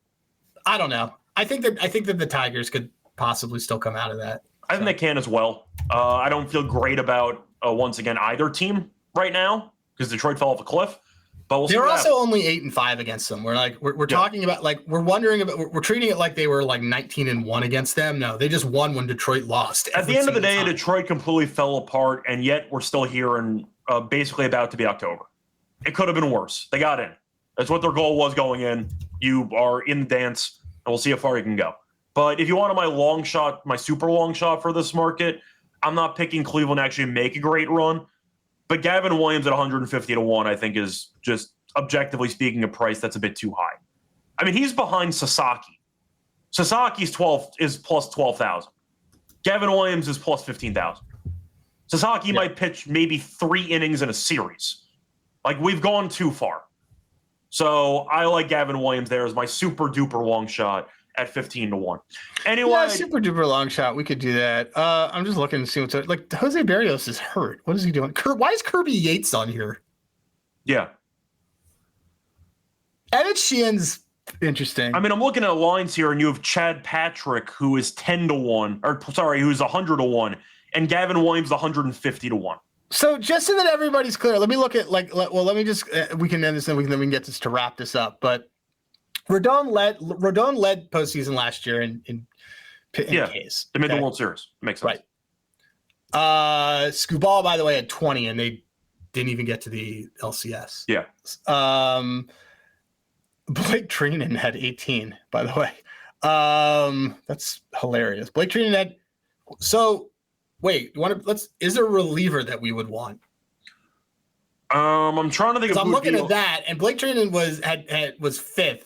I don't know. I think that the Tigers could possibly still come out of that. I think they can as well. I don't feel great about once again either team right now because Detroit fell off a cliff. But we'll see. They're also only 8-5 against them. We're talking about like we're wondering about we're treating it like they were like 19-1 against them. No, they just won when Detroit lost. At the end of the day, Detroit completely fell apart, and yet we're still here and basically about to be October. It could have been worse. They got in. That's what their goal was going in. You are in the dance, and we'll see how far you can go. But if you wanted my long shot, my super long shot for this market, I'm not picking Cleveland to actually make a great run. But Gavin Williams at 150 to 1, I think, is just objectively speaking a price that's a bit too high. I mean, he's behind Sasaki. Sasaki's is plus 12,000. Gavin Williams is plus 15,000. Sasaki might pitch maybe 3 innings in a series. Like, we've gone too far. So I like Gavin Williams there as my super duper long shot at 15 to 1. Anyway, yeah, super duper long shot. We could do that. I'm just looking to see what's like. Jose Barrios is hurt. What is he doing? Why is Kirby Yates on here? Yeah, Evan Sheehan's interesting. I mean, I'm looking at lines here, and you have Chad Patrick, who is 10 to 1, or sorry, who's 100 to 1, and Gavin Williams 150 to 1. So just so that everybody's clear, let me look at let me just we can end this and we can get this to wrap this up. But Rodon led postseason last year in case. They made the World Series. Makes sense. Right. Skubal, by the way, had 20, and they didn't even get to the LCS. Yeah. Blake Treinen had 18, by the way. That's hilarious. Blake Treinen had. So, wait. Is there a reliever that we would want? I'm trying to think of. I'm looking at that, and Blake Treinen was 5th.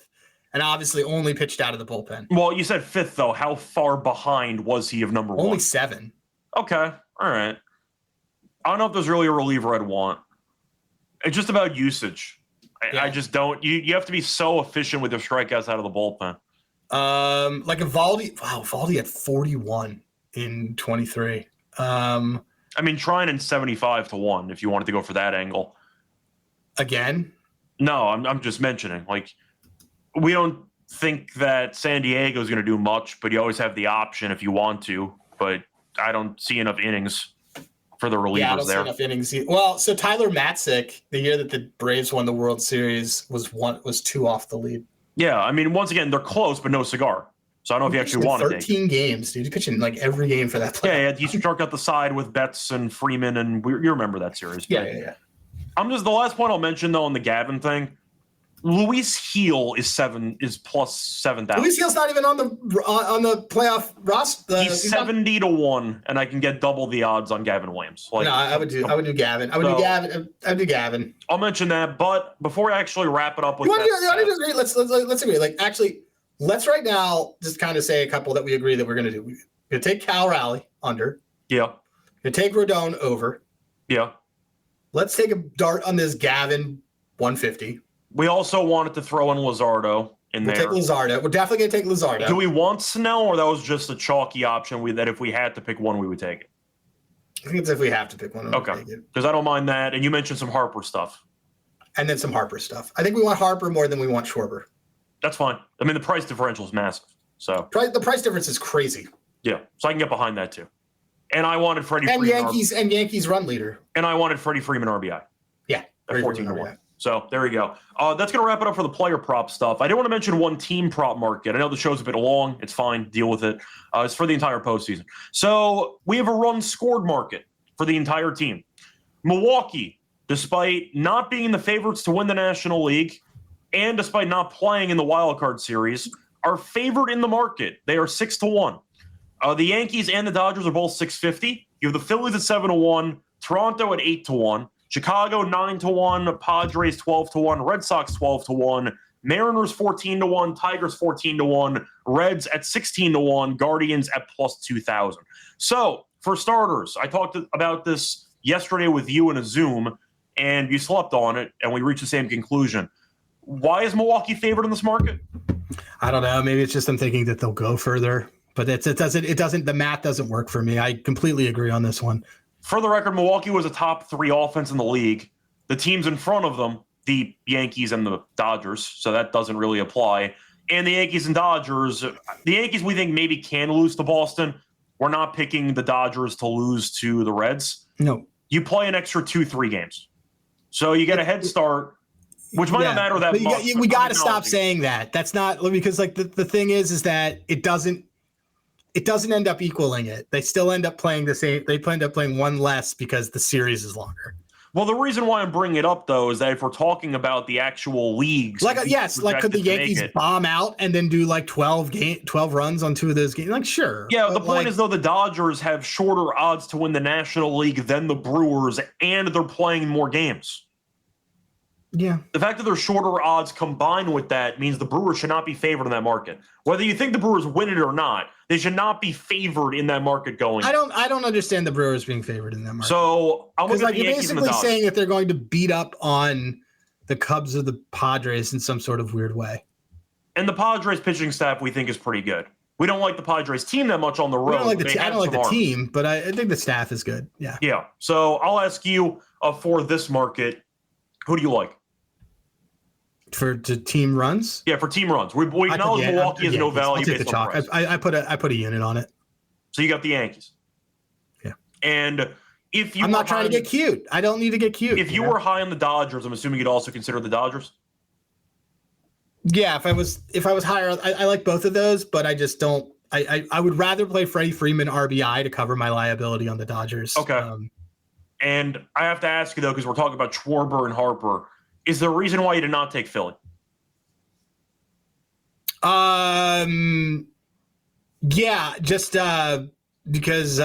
And obviously only pitched out of the bullpen. Well, you said 5th, though. How far behind was he of number 1? Only 7. Okay. All right. I don't know if there's really a reliever I'd want. It's just about usage. I just don't. You have to be so efficient with your strikeouts out of the bullpen. Like Evaldi. Wow, Evaldi had 41 in 23. I mean, trying in 75 to 1 if you wanted to go for that angle. Again? No, I'm just mentioning. Like, we don't think that San Diego is going to do much, but you always have the option if you want to. But I don't see enough innings for the relievers I don't there. See enough innings. Well, so Tyler Matzik, the year that the Braves won the World Series, was 2 off the lead. Yeah, I mean, once again, they're close, but no cigar. So I don't know if you actually want to take 13 games, dude. He's pitching like every game for that player. Yeah, he struck out the side with Betts and Freeman, and you remember that series. Yeah. I'm just the last point I'll mention though on the Gavin thing. Luis Heel is plus 7,000. Luis Heel's not even on the playoff roster. He's 70 to 1, and I can get double the odds on Gavin Williams. No, I would do Gavin. I would do Gavin. I'll mention that, but before I actually wrap it up with let's agree. Like, actually, let's right now just kind of say a couple that we agree that we're going to do. We're going to take Cal Raleigh under. Yeah. We're going to take Rodon over. Yeah. Let's take a dart on this Gavin 150. We also wanted to throw in Luzardo in there. We'll take Luzardo. We're definitely going to take Luzardo. Do we want Snell, or that was just a chalky option that if we had to pick one, we would take it? I think it's if we have to pick one. Okay. Because I don't mind that. And you mentioned some Harper stuff. And then some Harper stuff. I think we want Harper more than we want Schwarber. That's fine. I mean, the price differential is massive. So the price difference is crazy. Yeah. So I can get behind that too. And I wanted Freddie Freeman. Yankees run leader. And I wanted Freddie Freeman RBI. Yeah. At 14 to 1. So there you go. That's going to wrap it up for the player prop stuff. I did want to mention one team prop market. I know the show's a bit long. It's fine. Deal with it. It's for the entire postseason. So we have a run scored market for the entire team. Milwaukee, despite not being the favorites to win the National League and despite not playing in the wild card series, are favored in the market. They are 6-1. The Yankees and the Dodgers are both 650. You have the Phillies at 7-1, Toronto at 8-1. Chicago 9-1, Padres 12-1, Red Sox 12-1, Mariners 14-1, Tigers 14-1, Reds at 16-1, Guardians at plus 2,000. So for starters, I talked about this yesterday with you in a Zoom, and you slept on it, and we reached the same conclusion. Why is Milwaukee favored in this market? I don't know. Maybe it's just I'm thinking that they'll go further, but it doesn't. The math doesn't work for me. I completely agree on this one. For the record, Milwaukee was a top 3 offense in the league. The teams in front of them, the Yankees and the Dodgers, so that doesn't really apply. And the Yankees and Dodgers, the Yankees we think maybe can lose to Boston. We're not picking the Dodgers to lose to the Reds. No. You play an extra 2-3 games. So you get a head start, which might not matter that much. We got to stop saying that. That's not because like the thing is that it doesn't end up equaling it. They still end up playing the same. They end up playing one less because the series is longer. Well, the reason why I'm bringing it up, though, is that if we're talking about the actual leagues, could the Yankees bomb out and then do like 12 runs on 2 of those games? Like, sure. Yeah, the point is, though, the Dodgers have shorter odds to win the National League than the Brewers, and they're playing more games. Yeah. The fact that they're shorter odds combined with that means the Brewers should not be favored in that market. Whether you think the Brewers win it or not, they should not be favored in that market going. I don't understand the Brewers being favored in that market. So I'm looking at the you're Yankees basically saying that they're going to beat up on the Cubs or the Padres in some sort of weird way. And the Padres pitching staff we think is pretty good. We don't like the Padres team that much on the road. I don't like the team, but I think the staff is good. Yeah. Yeah. So I'll ask you for this market, who do you like? For team runs? Yeah, for team runs. We acknowledge Milwaukee has no value based on price. I put a unit on it. So you got the Yankees. Yeah. And if you I'm not trying to get cute. I don't need to get cute. If you were high on the Dodgers, I'm assuming you'd also consider the Dodgers? Yeah, if I was higher, I like both of those, but I just don't I would rather play Freddie Freeman RBI to cover my liability on the Dodgers. Okay. And I have to ask you though, because we're talking about Schwarber and Harper. Is there a reason why you did not take Philly? Yeah, just because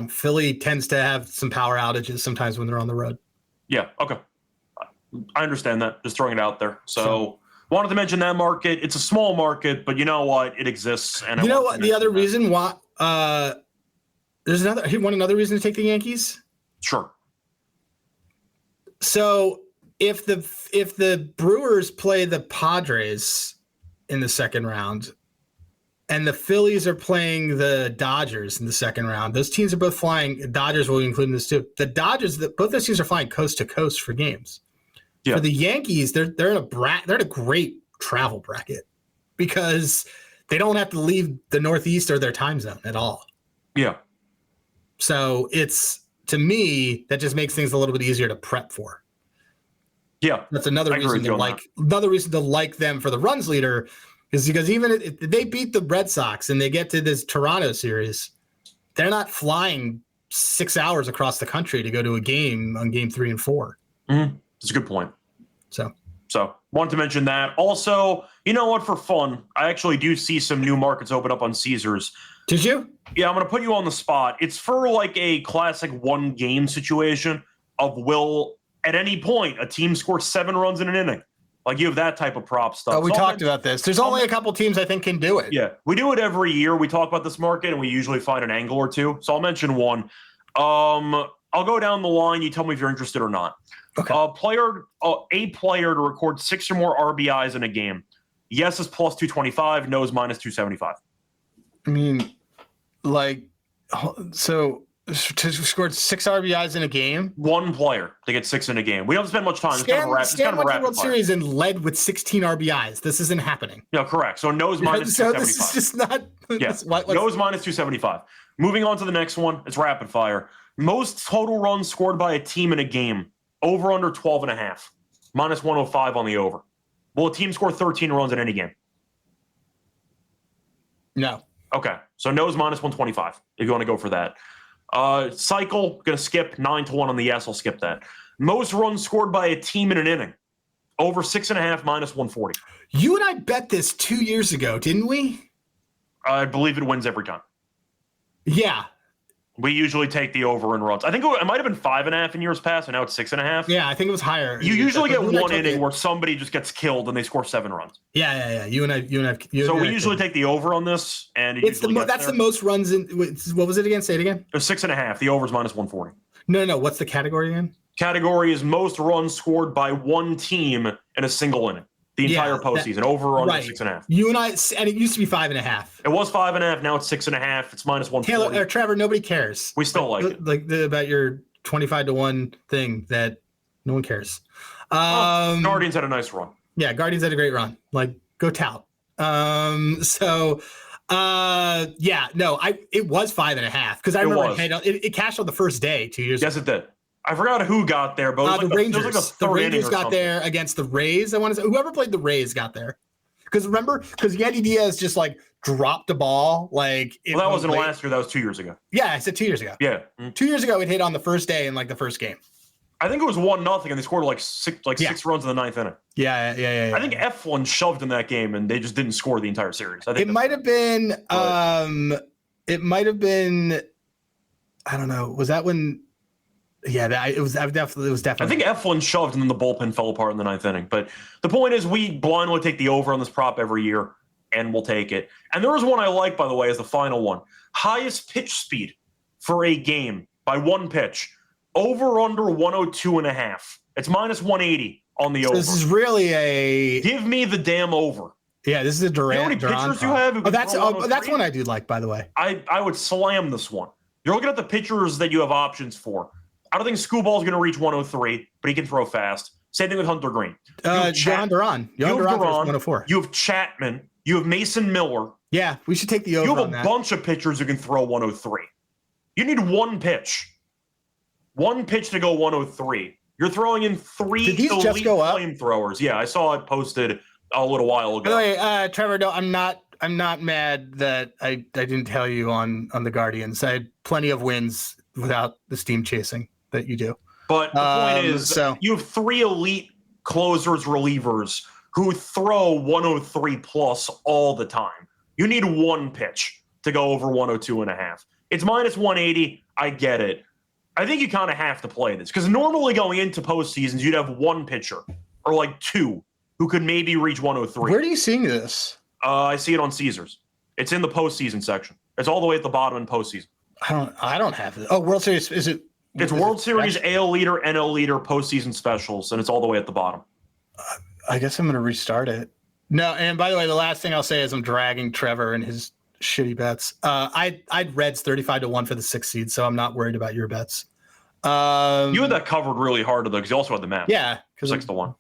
Philly tends to have some power outages sometimes when they're on the road. Yeah, okay. I understand that. Just throwing it out there. So wanted to mention that market. It's a small market, but you know what? It exists. And you know what? The other reason why there's another reason to take the Yankees. Sure. So if the Brewers play the Padres in the second round and the Phillies are playing the Dodgers in the second round, those teams are both flying. Dodgers will be included in this too. The Dodgers, both those teams are flying coast to coast for games. Yeah. For the Yankees, they're in a great travel bracket because they don't have to leave the Northeast or their time zone at all. Yeah. So to me, that just makes things a little bit easier to prep for. Yeah. That's another reason to like them for the runs leader is because even if they beat the Red Sox and they get to this Toronto series, they're not flying 6 hours across the country to go to a game on game 3 and 4. Mm-hmm. That's a good point. So wanted to mention that. Also, you know what? For fun, I actually do see some new markets open up on Caesars. Did you? Yeah, I'm going to put you on the spot. It's for like a classic one game situation of will at any point a team score 7 runs in an inning. Like you have that type of prop stuff. Oh, we talked about this. There's only a couple teams I think can do it. Yeah, we do it every year. We talk about this market and we usually find an angle or two. So I'll mention one. I'll go down the line. You tell me if you're interested or not. Okay. A player to record 6 or more RBIs in a game. Yes is plus 225. No is minus 275. I mean, so to score 6 RBIs in a game. One player to get 6 in a game. We don't spend much time. Stan went to the World Series and led with 16 RBIs. This isn't happening. Yeah, correct. So no is minus 275. This is just not. Yeah. No is minus 275. Moving on to the next one. It's rapid fire. Most total runs scored by a team in a game. Over under 12.5. Minus 105 on the over. Will a team score 13 runs in any game? No. Okay. So no is minus 125 if you want to go for that. Cycle, going to skip 9-1 on the yes. I'll skip that. Most runs scored by a team in an inning. Over 6.5, minus 140. You and I bet this 2 years ago, didn't we? I believe it wins every time. Yeah. We usually take the over in runs. I think it might have been 5.5 in years past, and now it's 6.5. Yeah, I think it was higher. You usually get one inning where somebody just gets killed and they score 7 runs. Yeah. You and I. So we usually take the over on this, and it's that's the most runs in. What was it again? Say it again. It was 6.5. The over is minus 140. No. What's the category again? Category is most runs scored by one team in a single inning. The entire postseason, over or under 6.5. You and I, and it used to be 5.5. It was 5.5. Now it's 6.5. It's minus 140. Taylor or Trevor, nobody cares. We still like it. About your 25-1 thing that no one cares. Guardians had a nice run. Yeah, Guardians had a great run. Like, go tout. It was 5.5 because I remember it cashed on the first day 2 years ago. Yes, it did. I forgot who got there, but the Rangers. The Rangers got there against the Rays. I want to say whoever played the Rays got there. Because Yandy Diaz just like dropped a ball. Like that wasn't last year. That was 2 years ago. Yeah, I said 2 years ago. Yeah, 2 years ago it hit on the first day in like the first game. I think it was 1-0, and they scored like six runs in the ninth inning. Yeah. I think F1 shoved in that game, and they just didn't score the entire series. I think it might have been. It might have been. I don't know. Was that when? Yeah, it was definitely. I think F1 shoved and then the bullpen fell apart in the ninth inning. But the point is, we blindly take the over on this prop every year, and we'll take it. And there is one I like, by the way, as the final one. Highest pitch speed for a game by one pitch. Over under 102.5. It's minus 180 on the over. This is really a. Give me the damn over. Yeah, this is a Durant. You know how many pitchers you have? That's one I do like, by the way. I would slam this one. You're looking at the pitchers that you have options for. I don't think Screwball's going to reach 103, but he can throw fast. Same thing with Hunter Green. John Duran. You have 104. You have Chapman. You have Mason Miller. Yeah, we should take the over. You have a bunch of pitchers who can throw 103. You need one pitch. One pitch to go 103. You're throwing in 3 elite flamethrowers. Yeah, I saw it posted a little while ago. By the way, Trevor, no, I'm not mad that I didn't tell you on the Guardians. I had plenty of wins without the steam chasing that you do. But the point is, you have 3 elite closers, relievers who throw 103 plus all the time. You need one pitch to go over 102.5. It's minus 180. I get it. I think you kind of have to play this because normally going into postseasons, you'd have one pitcher or like 2 who could maybe reach 103. Where are you seeing this? I see it on Caesars. It's in the postseason section. It's all the way at the bottom in postseason. I don't have it. Oh, World Series. Is it? It's World Series, AL leader, NL leader, postseason specials, and it's all the way at the bottom. I guess I'm going to restart it. No, and by the way, the last thing I'll say is I'm dragging Trevor and his shitty bets. I'd Reds 35-1 for the 6th seed, so I'm not worried about your bets. You had that covered really hard though, because you also had the map. Yeah, 6-1.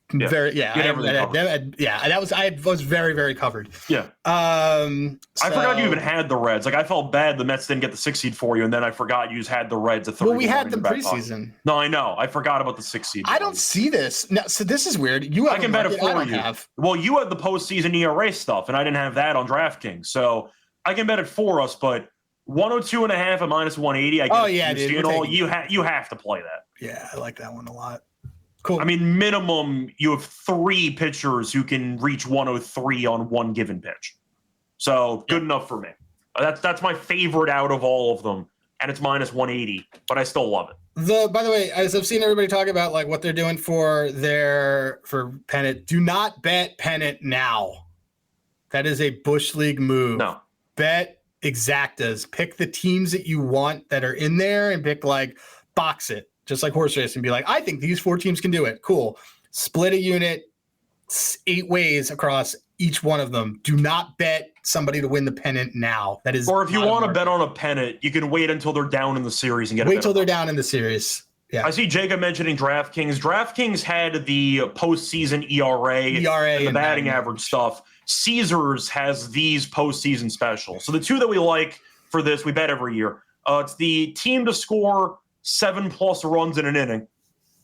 I was very, very covered. Yeah. I forgot you even had the Reds. Like I felt bad the Mets didn't get the 6th seed for you, and then I forgot you had the Reds at 30. Well, we had them preseason. No, I know. I forgot about the 6th seed. I don't see this. No, so this is weird. I can bet it for you. Well, you had the postseason ERA stuff, and I didn't have that on DraftKings, so I can bet it for us, but 102.5 at minus 180. I guess. Dude, you have to play that. Yeah, I like that one a lot. Cool. I mean, minimum you have 3 pitchers who can reach 103 on one given pitch. So good enough for me. That's my favorite out of all of them, and it's minus 180, but I still love it. By the way, as I've seen everybody talk about like what they're doing for pennant, do not bet pennant now. That is a Bush League move. No. Bet exactas. Pick the teams that you want that are in there and pick like box it, just like horse race, and be like, I think these 4 teams can do it. Cool. Split a unit 8 ways across each one of them. Do not bet somebody to win the pennant now. That is. Or if you want to bet on a pennant, you can wait until they're down in the series and get. Wait till they're down in the series. Yeah. I see Jacob mentioning DraftKings. DraftKings had the postseason ERA and the batting average stuff. Caesars has these postseason specials. So the 2 that we like for this, we bet every year. It's the team to score 7+ runs in an inning,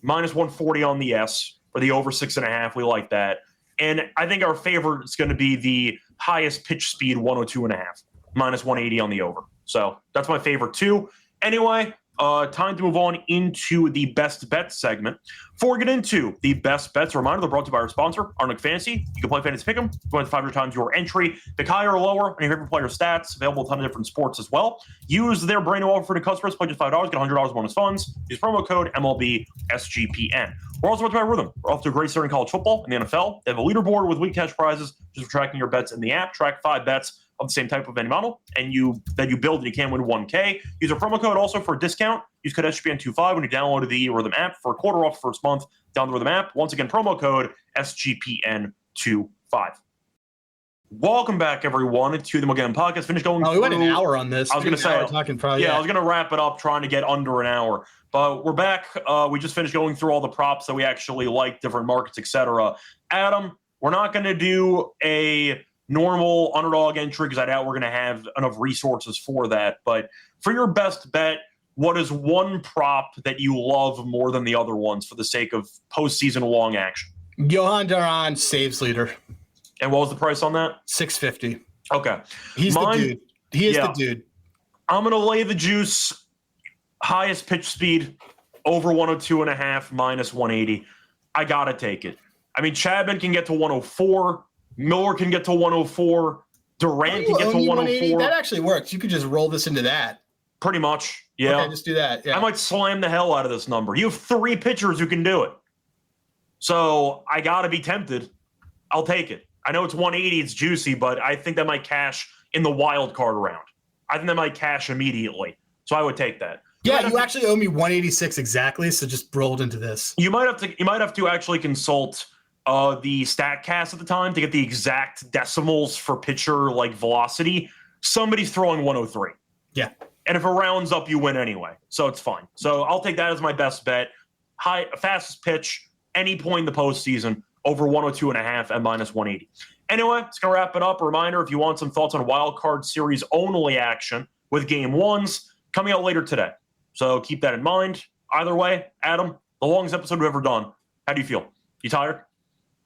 minus 140 on the S for the over 6.5. We like that. And I think our favorite is going to be the highest pitch speed 102.5, minus 180 on the over. So that's my favorite too. Anyway, time to move on into the best bets segment. Before we get into the best bets, a reminder, they're brought to you by our sponsor, Underdog Fantasy. You can play Fantasy Pick'em. You want 500 times your entry. Pick higher or lower on your favorite player stats. Available a ton of different sports as well. Use their brand new offer for the customers. Play just $5, get $100 bonus funds. Use promo code MLB SGPN. We're also brought to you by Rhythm. We're off to a great start in college football and the NFL. They have a leaderboard with week cash prizes just for tracking your bets in the app. Track 5 bets of the same type of any model, and you build and you can win 1K. Use a promo code also for a discount. Use code SGPN25 when you download the Rhythm app for a quarter off first month. Down the Rhythm app. Once again, promo code SGPN25. Welcome back, everyone, to the MLB Gambling Podcast. Finished going. We went an hour on this. I was going to say, talking probably. I was going to wrap it up, trying to get under an hour. But we're back. We just finished going through all the props that we actually like, different markets, etc. Adam, we're not going to do a normal underdog entry because I doubt we're going to have enough resources for that. But for your best bet, what is one prop that you love more than the other ones for the sake of postseason long action? Johan Duran, saves leader. And what was the price on that? $650. Okay. He's the dude. He is the dude. I'm going to lay the juice. Highest pitch speed, over 102.5, minus 180. I got to take it. I mean, Chapman can get to 104. Miller can get to 104. Durant can get to 104. That actually works. You could just roll this into that. Pretty much. Yeah. Okay, just do that. Yeah. I might slam the hell out of this number. You have 3 pitchers who can do it. So I got to be tempted. I'll take it. I know it's 180. It's juicy, but I think that might cash in the wild card round. I think that might cash immediately. So I would take that. Yeah, you actually owe me 186 exactly, so just rolled into this. You might have to actually consult the StatCast at the time to get the exact decimals for pitcher like velocity. Somebody's throwing 103. Yeah. And if it rounds up, you win anyway. So it's fine. So I'll take that as my best bet. Fastest pitch, any point in the postseason, over 102.5 and minus 180. Anyway, it's going to wrap it up. A reminder, if you want some thoughts on wild card series only action with game ones, coming out later today. So keep that in mind. Either way, Adam, the longest episode we've ever done. How do you feel? You tired?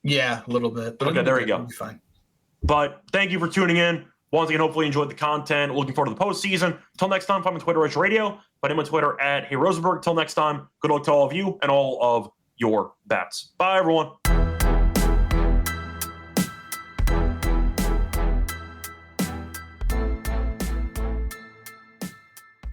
Yeah, a little bit. But okay, there you go. It'll be fine. But thank you for tuning in. Once again, hopefully you enjoyed the content. Looking forward to the postseason. Till next time, find me on Twitter, Radio. Find him on Twitter at Hey Rosenberg. Till next time, good luck to all of you and all of your bets. Bye, everyone.